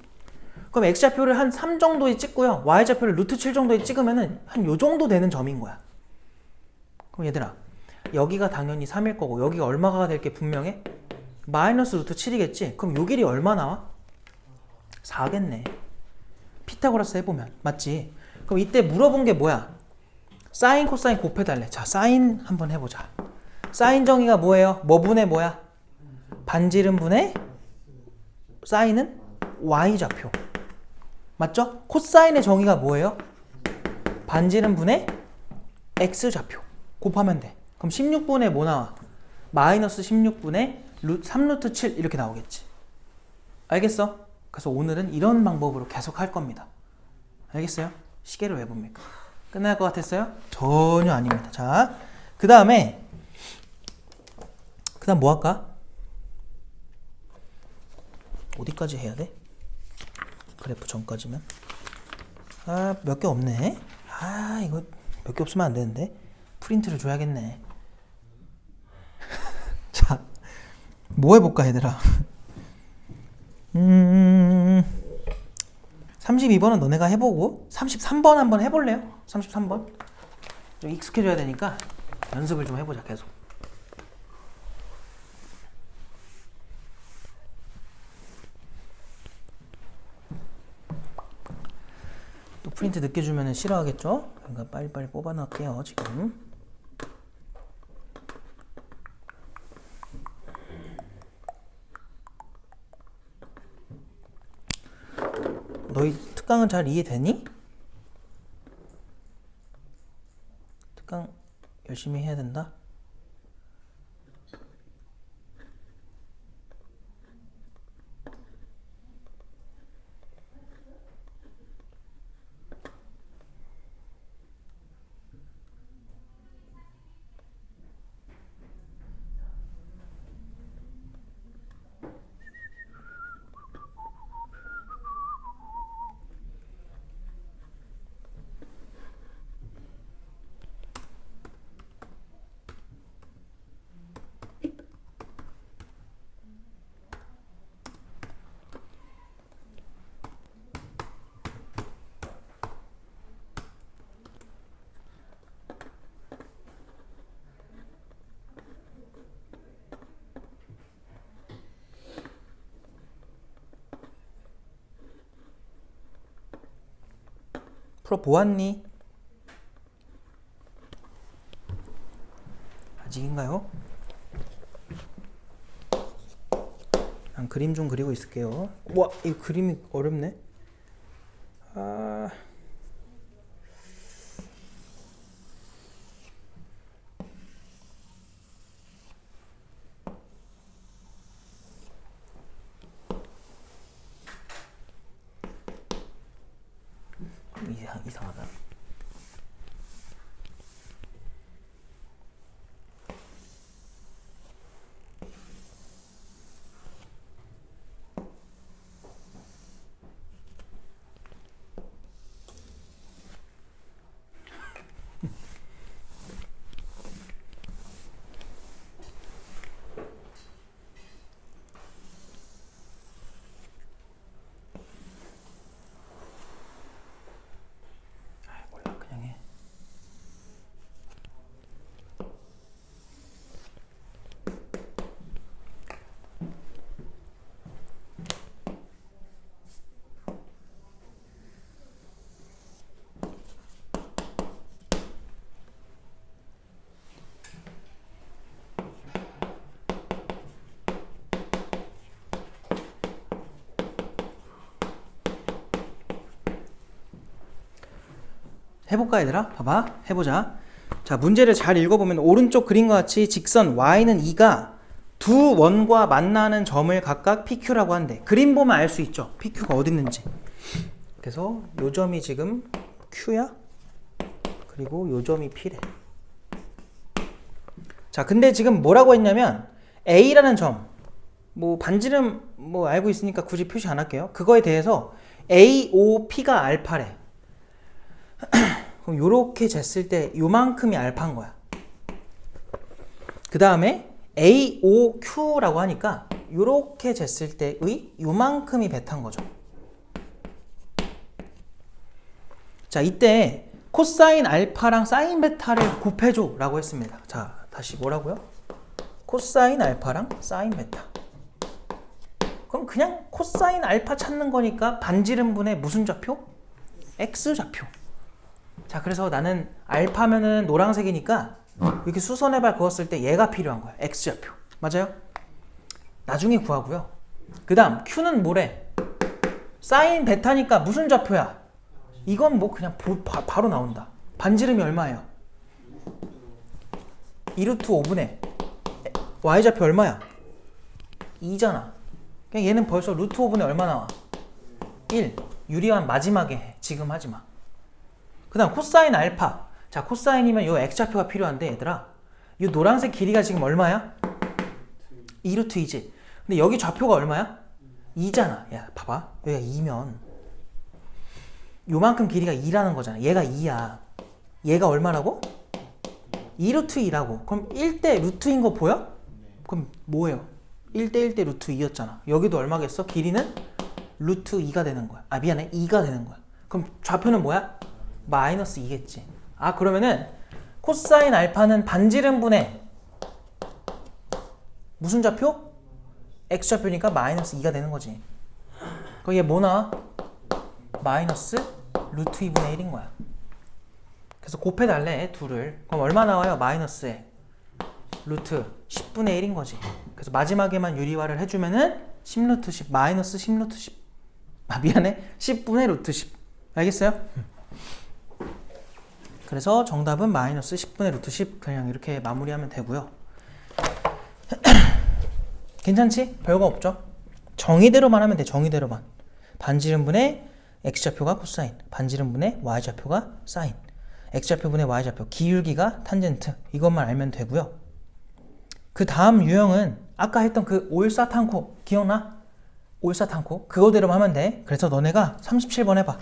그럼 x좌표를 한 3 정도에 찍고요, y좌표를 루트 7 정도에 찍으면은 한 요 정도 되는 점인 거야. 그럼 얘들아, 여기가 당연히 3일 거고 여기가 얼마가 될 게 분명해? 마이너스 루트 7이겠지? 그럼 요 길이 얼마 나와? 4겠네. 피타고라스 해보면. 맞지? 그럼 이때 물어본 게 뭐야? 사인, 코사인 곱해달래. 자, 사인 한번 해보자. 사인 정의가 뭐예요? 뭐 분의 뭐야? 반지름 분의 사인은 y좌표. 맞죠? 코사인의 정의가 뭐예요? 반지름 분의 x좌표. 곱하면 돼. 그럼 16분의 뭐 나와? 마이너스 16분의 3루트 7 이렇게 나오겠지. 알겠어? 그래서 오늘은 이런 방법으로 계속 할 겁니다. 알겠어요? 시계를 왜 봅니까? 끝날 것 같았어요? 전혀 아닙니다. 자, 그 다음 뭐 할까? 어디까지 해야 돼? 그래프 전까지면. 아, 몇 개 없네. 아, 이거 몇 개 없으면 안 되는데. 프린트를 줘야겠네. 자, 뭐 해볼까 얘들아? 32번은 너네가 해보고 33번 한번 해볼래요? 33번 좀 익숙해져야 되니까 연습을 좀 해보자. 계속. 또 프린트 늦게 주면 싫어하겠죠? 그러니까 빨리빨리 뽑아놓을게요. 지금 너희 특강은 잘 이해되니? 특강 열심히 해야 된다? 풀어보았니? 아직인가요? 난 그림 좀 그리고 있을게요. 와, 이 그림이 어렵네. 이상하다. 몰라, 그냥 해. 해볼까 얘들아? 봐봐, 해보자. 자, 문제를 잘 읽어보면 오른쪽 그림과 같이 직선 y는 2가 두 원과 만나는 점을 각각 PQ라고 한대. 그림 보면 알 수 있죠, PQ가 어디 있는지. 그래서 요 점이 지금 Q야, 그리고 요 점이 P래. 자, 근데 지금 뭐라고 했냐면 A라는 점, 뭐 반지름 뭐 알고 있으니까 굳이 표시 안 할게요. 그거에 대해서 AOP가 알파래. 그럼 요렇게 쟀을 때 요만큼이 알파인 거야. 그 다음에 AOQ라고 하니까 요렇게 쟀을 때의 요만큼이 베타인 거죠. 자, 이때 코사인 알파랑 사인 베타를 곱해줘 라고 했습니다. 자, 다시 뭐라고요? 코사인 알파랑 사인 베타. 그럼 그냥 코사인 알파 찾는 거니까 반지름분의 무슨 좌표? X좌표. 자, 그래서 나는 알파면은 노란색이니까 이렇게 수선의 발 그었을 때 얘가 필요한 거야. X좌표. 맞아요? 나중에 구하고요. 그 다음 Q는 뭐래? 사인 베타니까 무슨 좌표야? 이건 뭐 그냥 바로 나온다. 반지름이 얼마예요? 2루트 5분의 Y좌표 얼마야? 2잖아. 그냥 얘는 벌써 루트 5분의 얼마 나와? 1. 유리한 마지막에 해. 지금 하지 마. 그 다음 코사인 알파. 자, 코사인이면 요 X좌표가 필요한데 얘들아, 요 노란색 길이가 지금 얼마야? 2루트 2지. 근데 여기 좌표가 얼마야? 2잖아. 야, 봐봐. 여기가 2면 요만큼 길이가 2라는 거잖아. 얘가 2야. 얘가 얼마라고? 2루트 2라고. 그럼 1대 루트인 거 보여? 그럼 뭐예요? 1대 1대 루트 2였잖아. 여기도 얼마겠어? 길이는 루트 2가 되는 거야. 아, 미안해. 2가 되는 거야. 그럼 좌표는 뭐야? 마이너스 2겠지. 아, 그러면은 코사인 알파는 반지름분의 무슨 좌표? X좌표니까 마이너스 2가 되는 거지. 그럼 얘 뭐 나와? 마이너스 루트 2분의 1인 거야. 그래서 곱해달래, 둘을. 그럼 얼마 나와요? 마이너스에 루트 10분의 1인 거지. 그래서 마지막에만 유리화를 해주면은 10루트 10, 마이너스 10루트 10. 아, 미안해. 10분의 루트 10. 알겠어요? 그래서 정답은 마이너스 10분의 루트 10. 그냥 이렇게 마무리하면 되고요. 괜찮지? 별거 없죠? 정의대로만 하면 돼. 정의대로만. 반지름분의 X좌표가 코사인, 반지름분의 Y좌표가 사인, X좌표분의 Y좌표, 기울기가 탄젠트. 이것만 알면 되고요. 그 다음 유형은 아까 했던 그 올사탄코 기억나? 올사탄코 그거대로만 하면 돼. 그래서 너네가 37번 해봐.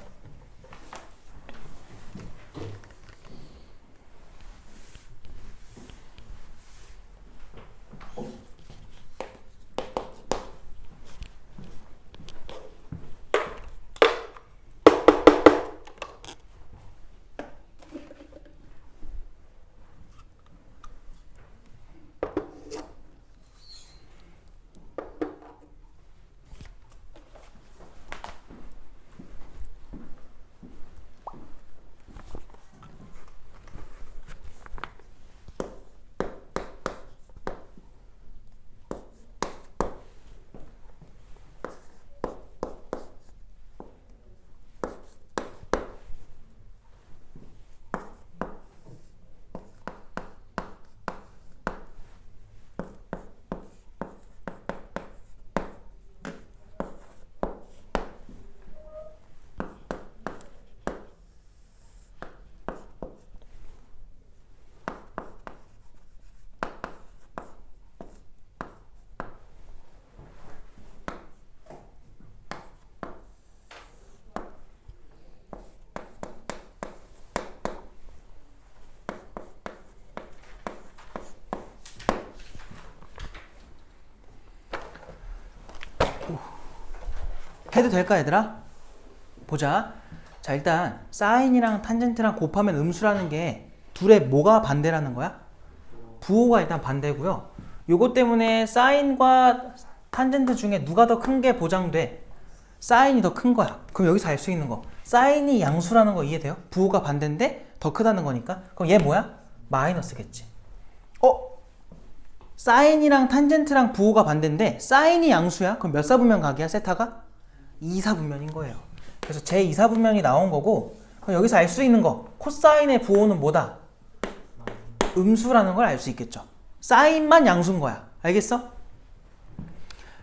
해도 될까 얘들아? 보자. 자, 일단 사인이랑 탄젠트랑 곱하면 음수라는 게 둘의 뭐가 반대라는 거야? 부호가 일단 반대고요. 요거 때문에 사인과 탄젠트 중에 누가 더 큰 게 보장돼? 사인이 더 큰 거야. 그럼 여기서 알 수 있는 거, 사인이 양수라는 거 이해돼요? 부호가 반대인데 더 크다는 거니까. 그럼 얘 뭐야? 마이너스겠지. 사인이랑 탄젠트랑 부호가 반대인데 사인이 양수야? 그럼 몇 사분면 각이야? 세타가? 2사분면인 거예요. 그래서 제 2사분면이 나온 거고, 그럼 여기서 알 수 있는 거, 코사인의 부호는 뭐다? 음수라는 걸 알 수 있겠죠. 사인만 양수인 거야. 알겠어?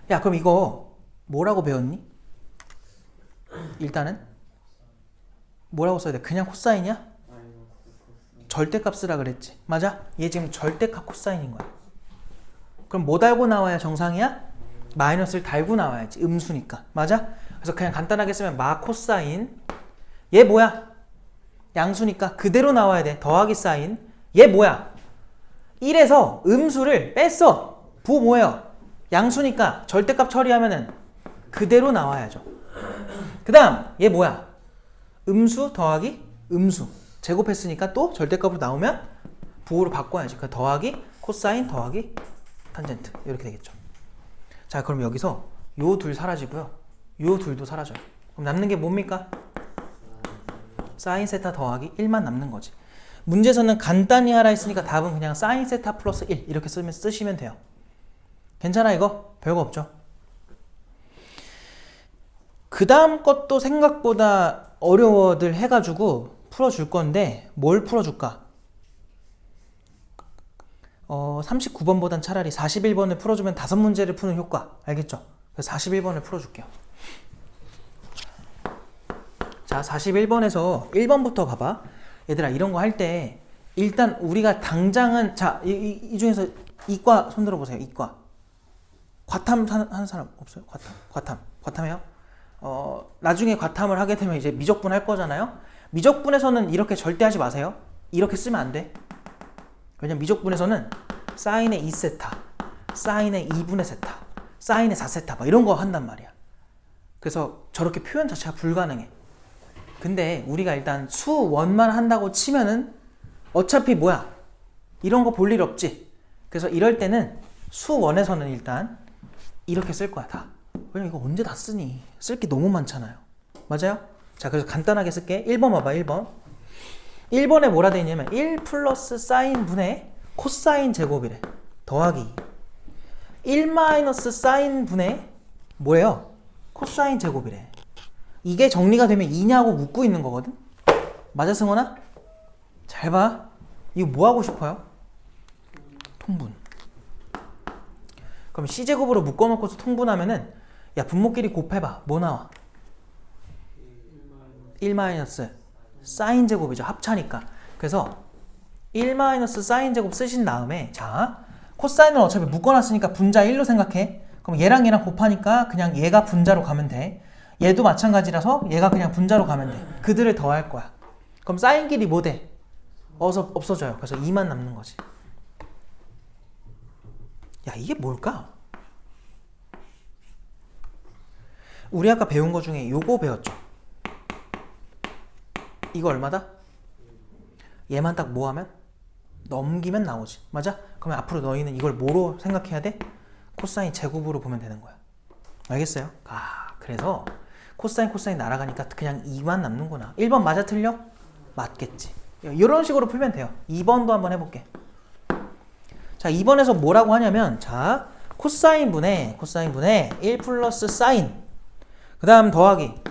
야, 그럼 이거 뭐라고 배웠니? 일단은 뭐라고 써야 돼? 그냥 코사인이야? 절대값이라 그랬지. 맞아? 얘 지금 절대값 코사인인 거야. 그럼 뭐 달고 나와야 정상이야? 마이너스를 달고 나와야지. 음수니까. 맞아? 그래서 그냥 간단하게 쓰면 마 코사인. 얘 뭐야? 양수니까 그대로 나와야 돼. 더하기 사인. 얘 뭐야? 1에서 음수를 뺐어. 부호 뭐예요? 양수니까 절대값 처리하면은 그대로 나와야죠. 그 다음 얘 뭐야? 음수 더하기 음수. 제곱했으니까 또 절대값으로 나오면 부호로 바꿔야지. 그 더하기 코사인 더하기 탄젠트 이렇게 되겠죠. 자, 그럼 여기서 요 둘 사라지고요. 요 둘도 사라져요. 그럼 남는 게 뭡니까? 사인 세타 더하기 1만 남는 거지. 문제에서는 간단히 하라 했으니까 답은 그냥 사인 세타 플러스 1 이렇게 쓰시면 돼요. 괜찮아 이거? 별거 없죠. 그 다음 것도 생각보다 어려워들 해가지고 풀어줄 건데 뭘 풀어줄까? 39번보단 차라리 41번을 풀어주면 5문제를 푸는 효과 알겠죠? 그래서 41번을 풀어줄게요. 자, 41번에서 1번부터 봐봐. 얘들아, 이런 거 할 때 일단 우리가 당장은, 자, 이 중에서 이과 손 들어보세요. 이과 과탐 하는 사람 없어요? 과탐해요? 나중에 과탐을 하게 되면 이제 미적분 할 거잖아요. 미적분에서는 이렇게 절대 하지 마세요. 이렇게 쓰면 안 돼. 왜냐면 미적분에서는 사인의 2세타, 사인의 2분의 세타, 사인의 4세타 막 이런 거 한단 말이야. 그래서 저렇게 표현 자체가 불가능해. 근데 우리가 일단 수원만 한다고 치면은 어차피 뭐야? 이런 거 볼 일 없지. 그래서 이럴 때는 수원에서는 일단 이렇게 쓸 거야 다. 왜냐면 이거 언제 다 쓰니? 쓸 게 너무 많잖아요. 맞아요? 자, 그래서 간단하게 쓸게. 1번 봐봐. 1번 1번에 뭐라 돼 있냐면 1 플러스 사인 분의 코사인 제곱이래. 더하기 1 마이너스 사인 분의 뭐예요? 코사인 제곱이래. 이게 정리가 되면 2냐고 묻고 있는 거거든. 맞아, 승원아? 잘 봐. 이거 뭐 하고 싶어요? 통분. 그럼 C제곱으로 묶어놓고서 통분하면은, 야, 분모끼리 곱해봐. 뭐 나와? 1 마이너스 사인 제곱이죠. 합차니까. 그래서 1 마이너스 사인 제곱 쓰신 다음에, 자, 코사인은 어차피 묶어놨으니까 분자 1로 생각해. 그럼 얘랑 얘랑 곱하니까 그냥 얘가 분자로 가면 돼. 얘도 마찬가지라서 얘가 그냥 분자로 가면 돼. 그들을 더할 거야. 그럼 사인끼리 뭐 돼? 없어져요. 그래서 2만 남는 거지. 야, 이게 뭘까? 우리 아까 배운 거 중에 요거 배웠죠? 이거 얼마다? 얘만 딱 뭐하면? 넘기면 나오지. 맞아? 그러면 앞으로 너희는 이걸 뭐로 생각해야 돼? 코사인 제곱으로 보면 되는 거야. 알겠어요? 그래서 코사인 날아가니까 그냥 2만 남는구나. 1번 맞아 틀려? 맞겠지. 이런 식으로 풀면 돼요. 2번도 한번 해볼게. 자, 2번에서 뭐라고 하냐면, 자, 코사인 분의 1 플러스 사인, 그 다음 더하기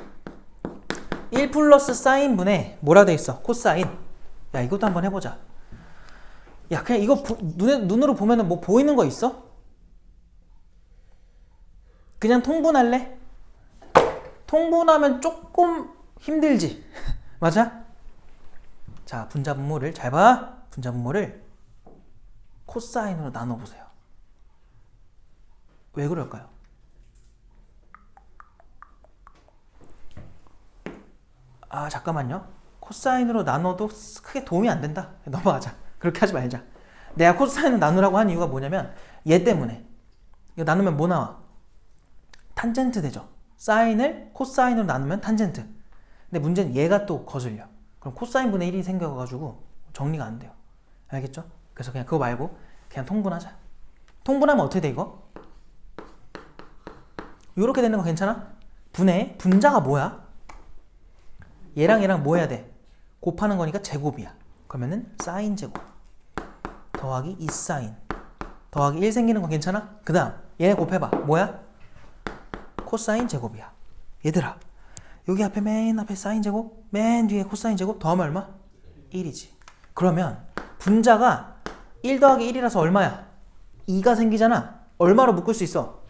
1 플러스 사인 분의 뭐라 돼 있어? 코사인. 야, 이것도 한번 해보자. 야, 그냥 이거 눈으로 보면은 뭐 보이는 거 있어? 그냥 통분할래? 통분하면 조금 힘들지. 맞아? 자, 분자분모를 잘 봐. 분자분모를 코사인으로 나눠보세요. 왜 그럴까요? 잠깐만요. 코사인으로 나눠도 크게 도움이 안 된다. 넘어가자. 그렇게 하지 말자. 내가 코사인을 나누라고 한 이유가 뭐냐면 얘 때문에. 이거 나누면 뭐 나와? 탄젠트 되죠. 사인을 코사인으로 나누면 탄젠트. 근데 문제는 얘가 또 거슬려. 그럼 코사인 분의 1이 생겨가지고 정리가 안 돼요. 알겠죠? 그래서 그냥 그거 말고 그냥 통분하자. 통분하면 어떻게 돼 이거? 요렇게 되는 거 괜찮아? 분자가 뭐야? 얘랑 얘랑 뭐 해야 돼? 곱하는 거니까 제곱이야. 그러면은 사인 제곱 더하기 2사인 더하기 1 생기는 거 괜찮아? 그 다음 얘네 곱해봐. 뭐야? 코사인 제곱이야. 얘들아 여기 앞에 맨 앞에 사인 제곱 맨 뒤에 코사인 제곱 더하면 얼마? 1이지. 그러면 분자가 1 더하기 1이라서 얼마야? 2가 생기잖아. 얼마로 묶을 수 있어?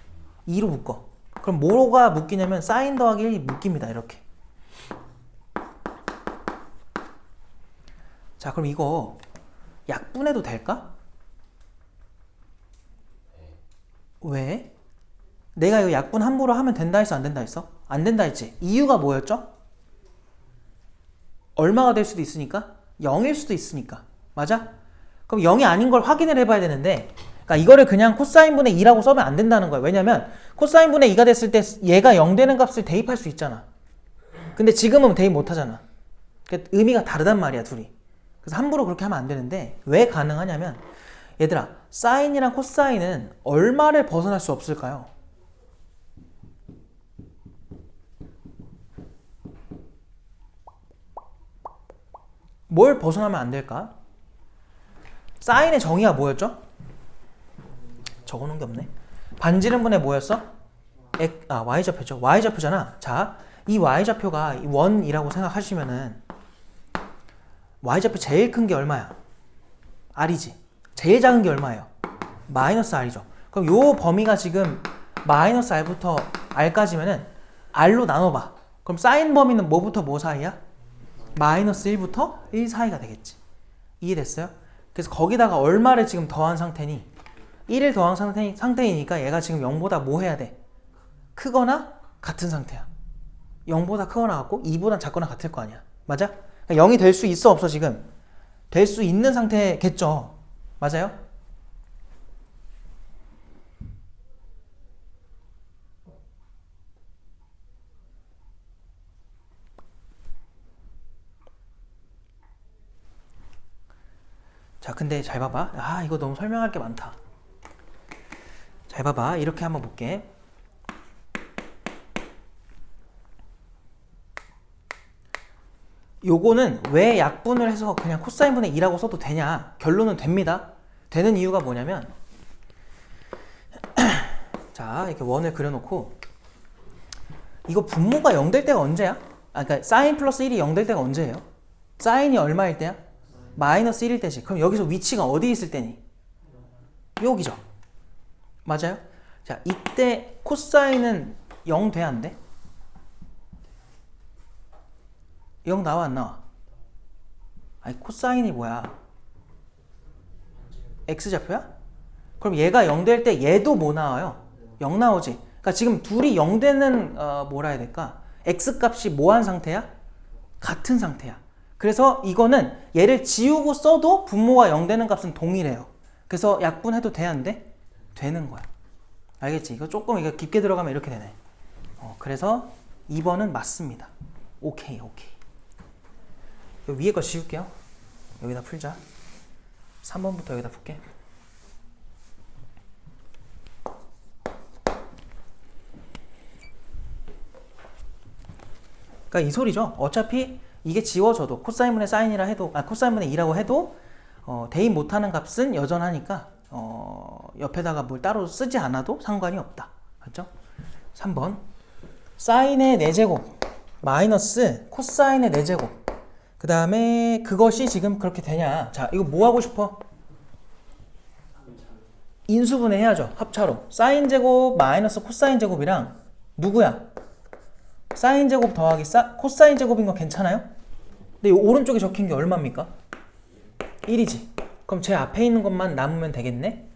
2로 묶어. 그럼 뭐가 묶이냐면 사인 더하기 1이 묶입니다. 이렇게. 자 그럼 이거 약분해도 될까? 왜? 내가 이거 약분 함부로 하면 된다 했어? 안 된다 했어? 안 된다 했지? 이유가 뭐였죠? 얼마가 될 수도 있으니까? 0일 수도 있으니까. 맞아? 그럼 0이 아닌 걸 확인을 해봐야 되는데 그러니까 이거를 그냥 코사인분의 2라고 써면 안 된다는 거야. 왜냐면 코사인분의 2가 됐을 때 얘가 0 되는 값을 대입할 수 있잖아. 근데 지금은 대입 못 하잖아. 그러니까 의미가 다르단 말이야 둘이. 그래서 함부로 그렇게 하면 안 되는데 왜 가능하냐면 얘들아 사인이랑 코사인은 얼마를 벗어날 수 없을까요? 뭘 벗어나면 안 될까? 사인의 정의가 뭐였죠? 적어놓은 게 없네. 반지름분의 뭐였어? y좌표죠. y좌표잖아. 자, 이 y좌표가 1이라고 생각하시면은 y좌표 제일 큰 게 얼마야? r이지. 제일 작은 게 얼마예요? 마이너스 r이죠. 그럼 요 범위가 지금 마이너스 r부터 r까지면은 r로 나눠봐. 그럼 사인 범위는 뭐부터 뭐 사이야? 마이너스 1부터 1 사이가 되겠지. 이해됐어요? 그래서 거기다가 얼마를 지금 더한 상태니? 1을 더한 상태이니까 얘가 지금 0보다 뭐 해야 돼? 크거나 같은 상태야. 0보다 크거나 같고 2보다 작거나 같을 거 아니야. 맞아? 그러니까 0이 될 수 있어 없어 지금? 될 수 있는 상태겠죠. 맞아요? 자 근데 잘 봐봐. 이거 너무 설명할 게 많다. 잘 봐봐. 이렇게 한번 볼게. 요거는 왜 약분을 해서 그냥 코사인분의 2라고 써도 되냐? 결론은 됩니다. 되는 이유가 뭐냐면 자 이렇게 원을 그려놓고 이거 분모가 0 될 때가 언제야? 그러니까 사인 플러스 1이 0 될 때가 언제예요? 사인이 얼마일 때야? 마이너스 1일 때지. 그럼 여기서 위치가 어디 있을 때니? 여기죠. 맞아요? 자 이때 코사인은 0 돼? 안 돼? 0 나와 안 나와? 아니 코사인이 뭐야? X좌표야? 그럼 얘가 0 될 때 얘도 뭐 나와요? 0 나오지. 그러니까 지금 둘이 0 되는 뭐라 해야 될까? X값이 뭐한 상태야? 같은 상태야. 그래서 이거는 얘를 지우고 써도 분모가 0 되는 값은 동일해요. 그래서 약분해도 돼? 안 돼? 되는 거야. 알겠지? 이거 조금 이거 깊게 들어가면 이렇게 되네. 그래서 2번은 맞습니다. 오케이. 위에 거 지울게요. 여기다 풀자. 3번부터 여기다 풀게. 그러니까 이 소리죠. 어차피 이게 지워져도 코사인분의 사인이라 해도 코사인분의 2라고 해도 대입 못하는 값은 여전하니까 옆에다가 뭘 따로 쓰지 않아도 상관이 없다. 맞죠? 3번 사인의 4제곱 마이너스 코사인의 4제곱 그 다음에 그것이 지금 그렇게 되냐. 자 이거 뭐 하고 싶어? 인수분해 해야죠. 합차로 사인 제곱 마이너스 코사인 제곱이랑 누구야? 사인 제곱 더하기 코사인 제곱인 거 괜찮아요? 근데 이 오른쪽에 적힌 게 얼마입니까? 1이지. 그럼 제 앞에 있는 것만 남으면 되겠네?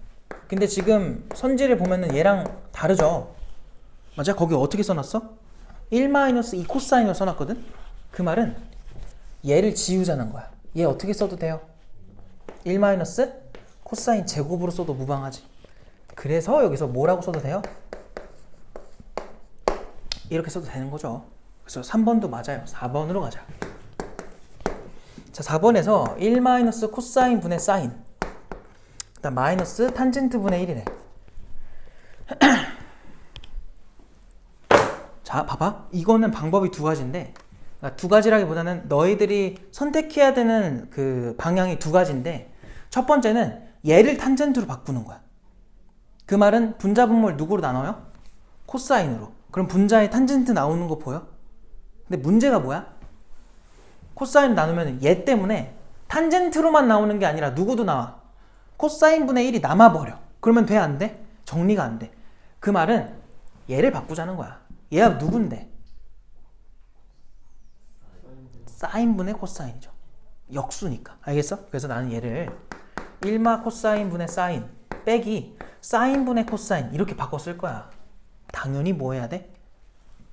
근데 지금 선지를 보면은 얘랑 다르죠? 맞아? 거기 어떻게 써놨어? 1-2 코사인을 써놨거든? 그 말은 얘를 지우자는 거야. 얘 어떻게 써도 돼요? 1 코사인 제곱으로 써도 무방하지. 그래서 여기서 뭐라고 써도 돼요? 이렇게 써도 되는 거죠. 그래서 3번도 맞아요. 4번으로 가자. 자, 4번에서 1 마이너스 코사인 분의 사인, 그다음 마이너스 탄젠트 분의 1이래. 자, 봐봐. 이거는 방법이 두 가지인데, 그러니까 두 가지라기보다는 너희들이 선택해야 되는 그 방향이 두 가지인데, 첫 번째는 얘를 탄젠트로 바꾸는 거야. 그 말은 분자 분모를 누구로 나눠요? 코사인으로. 그럼 분자의 탄젠트 나오는 거 보여? 근데 문제가 뭐야? 코사인 나누면 얘 때문에 탄젠트로만 나오는 게 아니라 누구도 나와. 코사인 분의 1이 남아버려. 그러면 돼? 안 돼? 정리가 안 돼. 그 말은 얘를 바꾸자는 거야. 얘가 누군데? 사인 분의 코사인이죠. 역수니까. 알겠어? 그래서 나는 얘를 1마 코사인 분의 사인 빼기 사인 분의 코사인 이렇게 바꿔 쓸 거야. 당연히 뭐 해야 돼?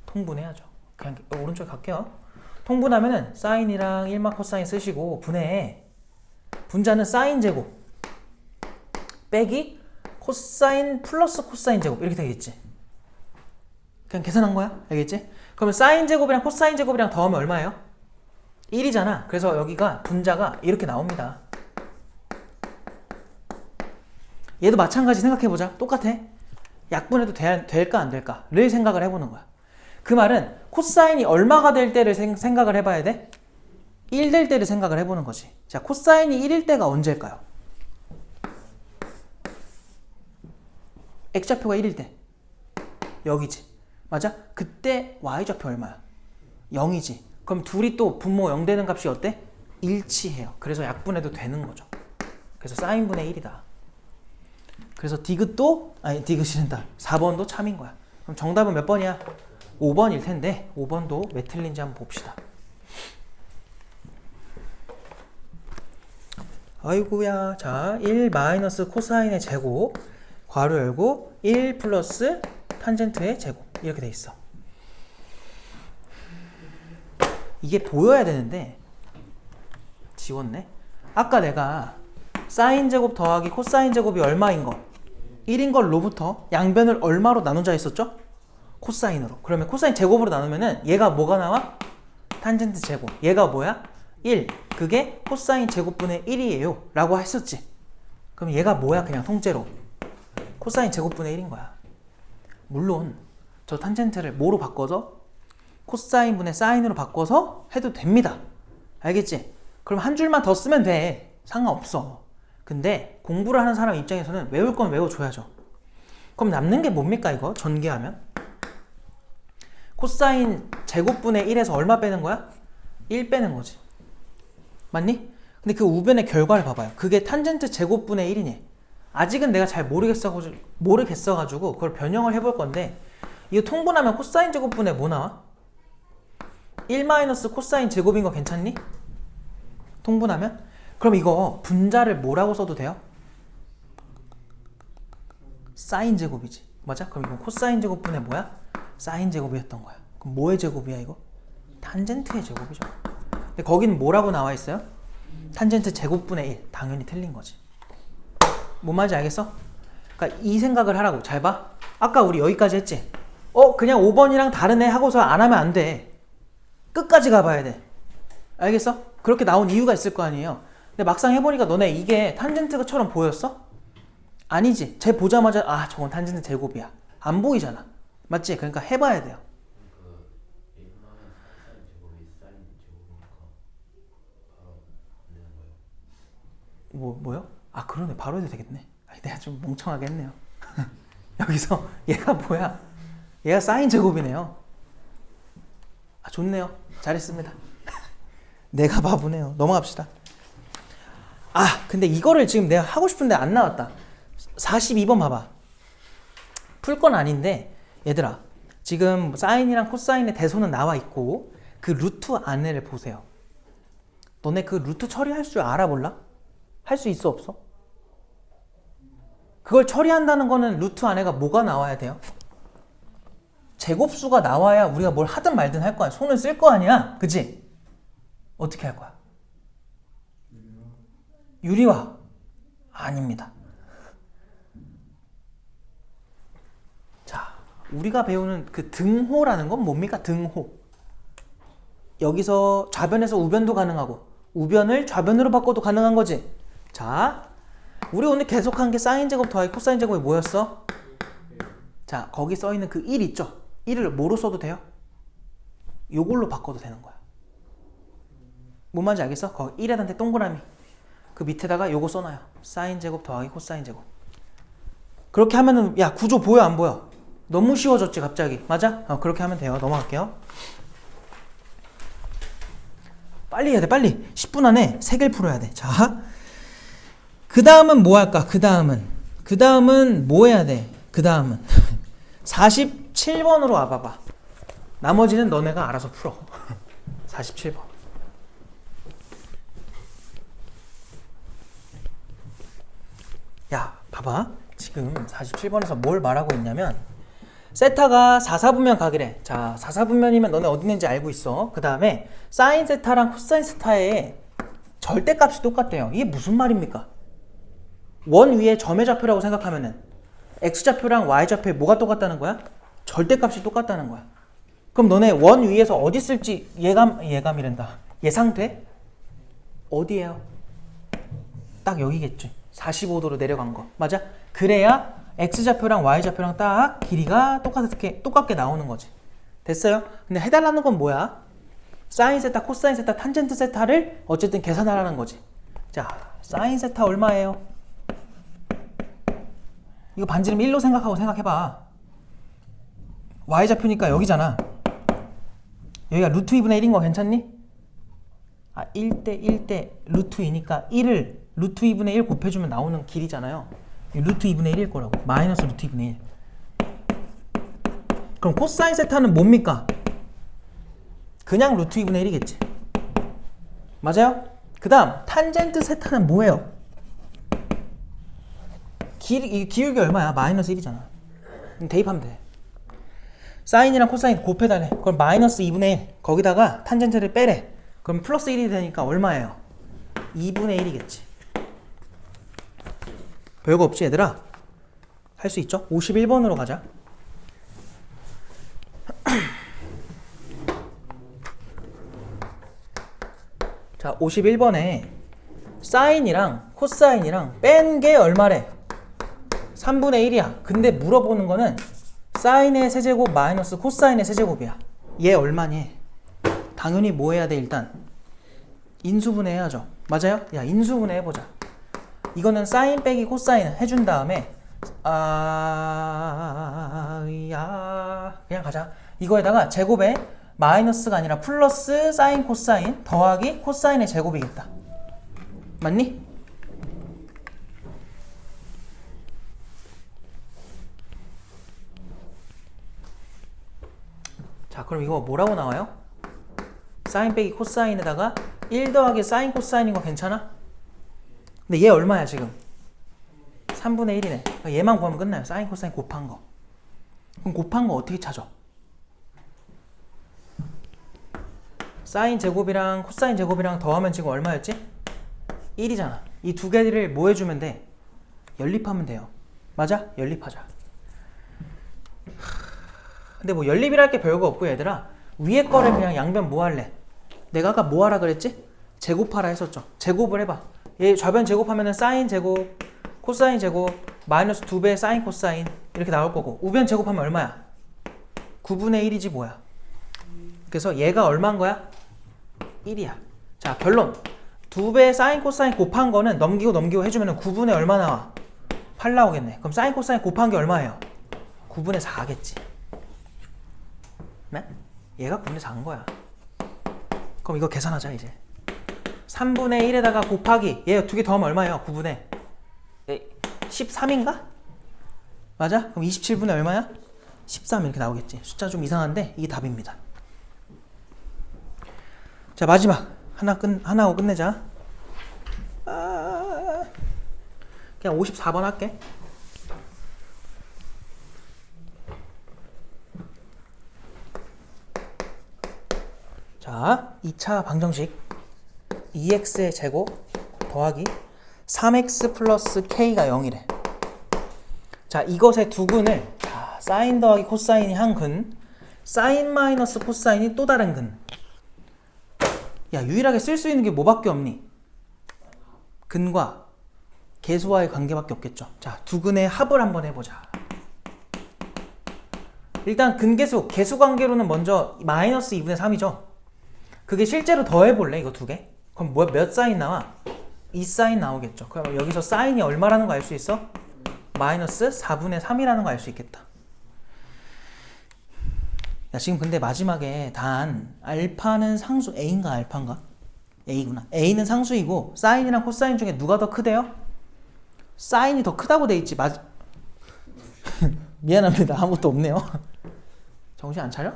통분해야죠. 그냥 오른쪽에 갈게요. 통분하면은 사인이랑 1마 코사인 쓰시고 분해해. 분자는 사인 제곱 빼기 코사인 플러스 코사인 제곱 이렇게 되겠지. 그냥 계산한 거야. 알겠지? 그러면 사인 제곱이랑 코사인 제곱이랑 더하면 얼마예요? 1이잖아. 그래서 여기가 분자가 이렇게 나옵니다. 얘도 마찬가지 생각해보자. 똑같아. 약분해도 될까 안 될까를 생각을 해보는 거야. 그 말은 코사인이 얼마가 될 때를 생각을 해봐야 돼? 1 될 때를 생각을 해보는 거지. 자, 코사인이 1일 때가 언제일까요? X좌표가 1일 때 여기지. 맞아? 그때 Y좌표 얼마야? 0이지. 그럼 둘이 또 분모 0 되는 값이 어때? 일치해요. 그래서 약분해도 되는 거죠. 그래서 사인분의 1이다. 그래서 디귿이란다. 4번도 참인 거야. 그럼 정답은 몇 번이야? 5번일 텐데 5번도 왜 틀린지 한번 봅시다. 아이고야. 자, 1 마이너스 코사인의 제곱 괄호 열고 1 플러스 탄젠트의 제곱 이렇게 돼 있어. 이게 보여야 되는데 지웠네. 아까 내가 사인 제곱 더하기 코사인 제곱이 얼마인 거 1인 걸로부터 양변을 얼마로 나누자 했었죠? 코사인으로. 그러면 코사인 제곱으로 나누면은 얘가 뭐가 나와? 탄젠트 제곱. 얘가 뭐야? 1. 그게 코사인 제곱분의 1이에요 라고 했었지. 그럼 얘가 뭐야? 그냥 통째로 코사인 제곱분의 1인 거야. 물론 저 탄젠트를 뭐로 바꿔서? 코사인 분의 사인으로 바꿔서 해도 됩니다. 알겠지? 그럼 한 줄만 더 쓰면 돼. 상관없어. 근데 공부를 하는 사람 입장에서는 외울 건 외워줘야죠. 그럼 남는 게 뭡니까 이거? 전개하면 코사인 제곱분의 1에서 얼마 빼는 거야? 1 빼는 거지. 맞니? 근데 그 우변의 결과를 봐봐요. 그게 탄젠트 제곱분의 1이니 아직은 내가 잘 모르겠어가지고 그걸 변형을 해볼 건데 이거 통분하면 코사인 제곱분의 뭐 나와? 1 마이너스 코사인 제곱인 거 괜찮니? 통분하면? 그럼 이거 분자를 뭐라고 써도 돼요? 사인 제곱이지. 맞아? 그럼 이건 코사인 제곱분의 뭐야? 사인 제곱이었던 거야. 그럼 뭐의 제곱이야 이거? 탄젠트의 제곱이죠. 근데 거기는 뭐라고 나와 있어요? 탄젠트 제곱분의 1. 당연히 틀린 거지. 뭔 말인지 알겠어? 그러니까 이 생각을 하라고. 잘 봐. 아까 우리 여기까지 했지? 그냥 5번이랑 다르네 하고서 안 하면 안 돼. 끝까지 가봐야 돼. 알겠어? 그렇게 나온 이유가 있을 거 아니에요. 근데 막상 해보니까 너네 이게 탄젠트처럼 보였어? 아니지. 쟤 보자마자 아 저건 탄젠트 제곱이야. 안 보이잖아. 맞지? 그러니까 해봐야 돼요. 뭐요? 아 그러네. 바로 해도 되겠네. 아니, 내가 좀 멍청하게 했네요. 여기서 얘가 뭐야? 얘가 사인 제곱이네요. 아 좋네요. 잘했습니다. 내가 바보네요. 넘어갑시다. 아 근데 이거를 지금 내가 하고 싶은데 안 나왔다. 42번 봐봐. 풀 건 아닌데 얘들아 지금 사인이랑 코사인의 대소는 나와 있고 그 루트 안에를 보세요. 너네 그 루트 처리할 줄 알아 몰라? 할 수 있어 없어? 그걸 처리한다는 거는 루트 안에가 뭐가 나와야 돼요? 제곱수가 나와야 우리가 뭘 하든 말든 할 거야. 손을 쓸 거 아니야. 그치? 어떻게 할 거야? 유리화? 아닙니다. 자, 우리가 배우는 그 등호라는 건 뭡니까? 등호. 여기서 좌변에서 우변도 가능하고 우변을 좌변으로 바꿔도 가능한 거지. 자, 우리 오늘 계속한 게 사인 제곱 더하기 코사인 제곱이 뭐였어? 자, 거기 써있는 그 1 있죠? 1을 뭐로 써도 돼요? 요걸로 바꿔도 되는 거야. 뭔 말인지 알겠어? 거기 1에 단테 동그라미 그 밑에다가 요거 써놔요. 사인 제곱 더하기 코사인 제곱. 그렇게 하면은 야 구조 보여 안 보여? 너무 쉬워졌지 갑자기. 맞아? 그렇게 하면 돼요. 넘어갈게요. 빨리 해야 돼. 빨리 10분 안에 3개를 풀어야 돼. 자, 그 다음은 뭐 할까? 그 다음은 뭐 해야 돼? 그 다음은 47번으로 와봐봐. 나머지는 너네가 알아서 풀어. 47번. 야, 봐봐. 지금 47번에서 뭘 말하고 있냐면 세타가 4사분면 각이래. 자, 4사분면이면 너네 어디 있는지 알고 있어. 그 다음에 사인 세타랑 코사인 세타의 절대값이 똑같대요. 이게 무슨 말입니까? 원 위에 점의 좌표라고 생각하면은 x좌표랑 y좌표에 뭐가 똑같다는 거야? 절대값이 똑같다는 거야. 그럼 너네 원 위에서 어디 쓸지 예감이란다. 예상돼? 어디에요? 딱 여기겠지. 45도로 내려간 거. 맞아? 그래야 x좌표랑 y좌표랑 딱 길이가 똑같게 나오는 거지. 됐어요? 근데 해달라는 건 뭐야? 사인 세타, 코사인 세타, 탄젠트 세타를 어쨌든 계산하라는 거지. 자, 사인 세타 얼마예요? 이거 반지름 1로 생각하고 생각해봐. y좌표니까 여기잖아. 여기가 루트 2분의 1인 거 괜찮니? 1대 1대 루트 2니까 1을 루트 2분의 1 곱해주면 나오는 길이잖아요. 루트 2분의 1일 거라고. 마이너스 루트 2분의 1. 그럼 코사인 세타는 뭡니까? 그냥 루트 2분의 1이겠지. 맞아요? 그 다음 탄젠트 세타는 뭐예요? 기울기 얼마야? 마이너스 1이잖아. 대입하면 돼. 사인이랑 코사인 곱해달래. 그럼 마이너스 2분의 1. 거기다가 탄젠트를 빼래. 그럼 플러스 1이 되니까 얼마예요? 2분의 1이겠지. 별거 없지 얘들아? 할 수 있죠? 51번으로 가자. 자, 51번에 사인이랑 코사인이랑 뺀 게 얼마래? 3분의 1이야. 근데 물어보는 거는 사인의 세제곱 마이너스 코사인의 세제곱이야. 얘 얼마니? 당연히 뭐 해야 돼? 일단 인수분해 해야죠. 맞아요? 야, 인수분해 해보자. 이거는 사인 빼기 코사인 해준 다음에 그냥 가자. 이거에다가 제곱에 마이너스가 아니라 플러스 사인 코사인 더하기 코사인의 제곱이겠다. 맞니? 자, 그럼 이거 뭐라고 나와요? 사인 빼기 코사인에다가 1 더하기 사인 코사인인 거 괜찮아? 근데 얘 얼마야 지금? 3분의 1이네. 얘만 구하면 끝나요. 사인 코사인 곱한 거. 그럼 곱한 거 어떻게 찾아? 사인 제곱이랑 코사인 제곱이랑 더하면 지금 얼마였지? 1이잖아. 이 두 개를 뭐 해주면 돼? 연립하면 돼요. 맞아? 연립하자. 근데 뭐 연립이랄 게 별거 없고 얘들아, 위에 거를 그냥 양변 뭐 할래? 내가 아까 뭐 하라 그랬지? 제곱하라 했었죠. 제곱을 해봐. 얘 좌변 제곱하면은 사인 제곱, 코사인 제곱, 마이너스 2배 사인 코사인 이렇게 나올 거고, 우변 제곱하면 얼마야? 9분의 1이지 뭐야. 그래서 얘가 얼마인 거야? 1이야. 자, 결론. 2배 사인 코사인 곱한 거는 넘기고 해주면 9분의 얼마 나와? 8 나오겠네. 그럼 사인 코사인 곱한 게 얼마예요? 9분의 4겠지. 네? 얘가 9분의 4인 거야. 그럼 이거 계산하자 이제. 3분의 1에다가 곱하기 얘 두 개 더하면 얼마예요? 9분의 13인가? 맞아? 그럼 27분의 얼마야? 13 이렇게 나오겠지. 숫자 좀 이상한데 이게 답입니다. 자, 마지막 하나 하고 끝내자. 그냥 54번 할게. 자, 2차 방정식 2x의 제곱 더하기 3x 플러스 k가 0이래. 자, 이것의 두근을, 자, 사인 더하기 코사인이 한 근, 사인 마이너스 코사인이 또 다른 근. 야, 유일하게 쓸 수 있는 게 뭐밖에 없니? 근과 계수와의 관계밖에 없겠죠. 자, 두 근의 합을 한번 해보자. 일단 근계수, 계수 관계로는 먼저 마이너스 2분의 3이죠. 그게 실제로 더해볼래, 이거 두 개? 그럼 몇 사인 나와? 2사인 나오겠죠. 그럼 여기서 사인이 얼마라는 거 알 수 있어? 마이너스 4분의 3이라는 거 알 수 있겠다. 야, 지금 근데 마지막에 단 알파는 상수, A인가 알파인가? A구나. A는 상수이고 사인이랑 코사인 중에 누가 더 크대요? 사인이 더 크다고 돼 있지. 미안합니다. 아무것도 없네요. 정신 안 차려?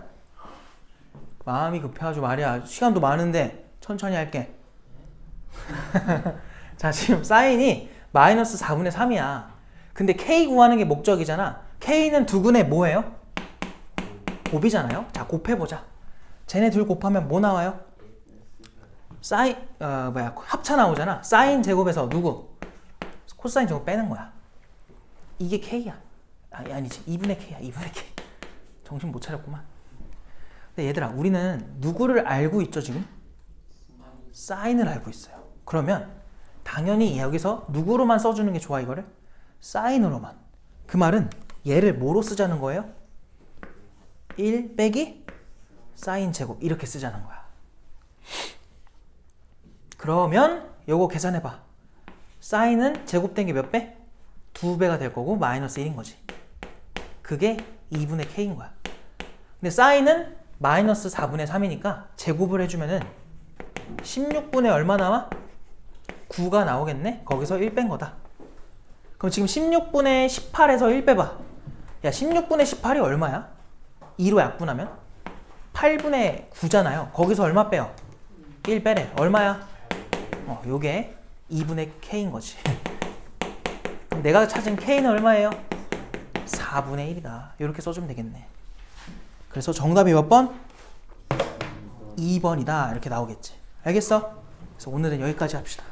마음이 급해가지고 말이야. 시간도 많은데 천천히 할게. 자, 지금 사인이 마이너스 4분의 3이야. 근데 K 구하는 게 목적이잖아. K는 두 근의 뭐예요? 곱이잖아요. 자, 곱해보자. 쟤네 둘 곱하면 뭐 나와요? 합차 나오잖아. 사인 제곱에서 누구? 코사인 제곱 빼는 거야. 이게 K야. 아니지. 2분의 K야. 2분의 K. 정신 못 차렸구만. 근데 얘들아, 우리는 누구를 알고 있죠, 지금? 사인을 알고 있어요. 그러면 당연히 여기서 누구로만 써주는 게 좋아, 이거를? 사인으로만. 그 말은 얘를 뭐로 쓰자는 거예요? 1 빼기 사인 제곱 이렇게 쓰자는 거야. 그러면 요거 계산해봐. 사인은 제곱된 게 몇 배? 2배가 될 거고 마이너스 1인 거지. 그게 2분의 K인 거야. 근데 사인은 마이너스 4분의 3이니까 제곱을 해주면은 16분의 얼마 나와? 9가 나오겠네? 거기서 1 뺀 거다. 그럼 지금 16분의 18에서 1 빼봐. 야, 16분의 18이 얼마야? 2로 약분하면 8분의 9잖아요. 거기서 얼마 빼요? 1 빼래. 얼마야? 요게 2분의 K인 거지. 내가 찾은 K는 얼마예요? 4분의 1이다. 이렇게 써주면 되겠네. 그래서 정답이 몇 번? 2번이다. 이렇게 나오겠지. 알겠어? 그래서 오늘은 여기까지 합시다.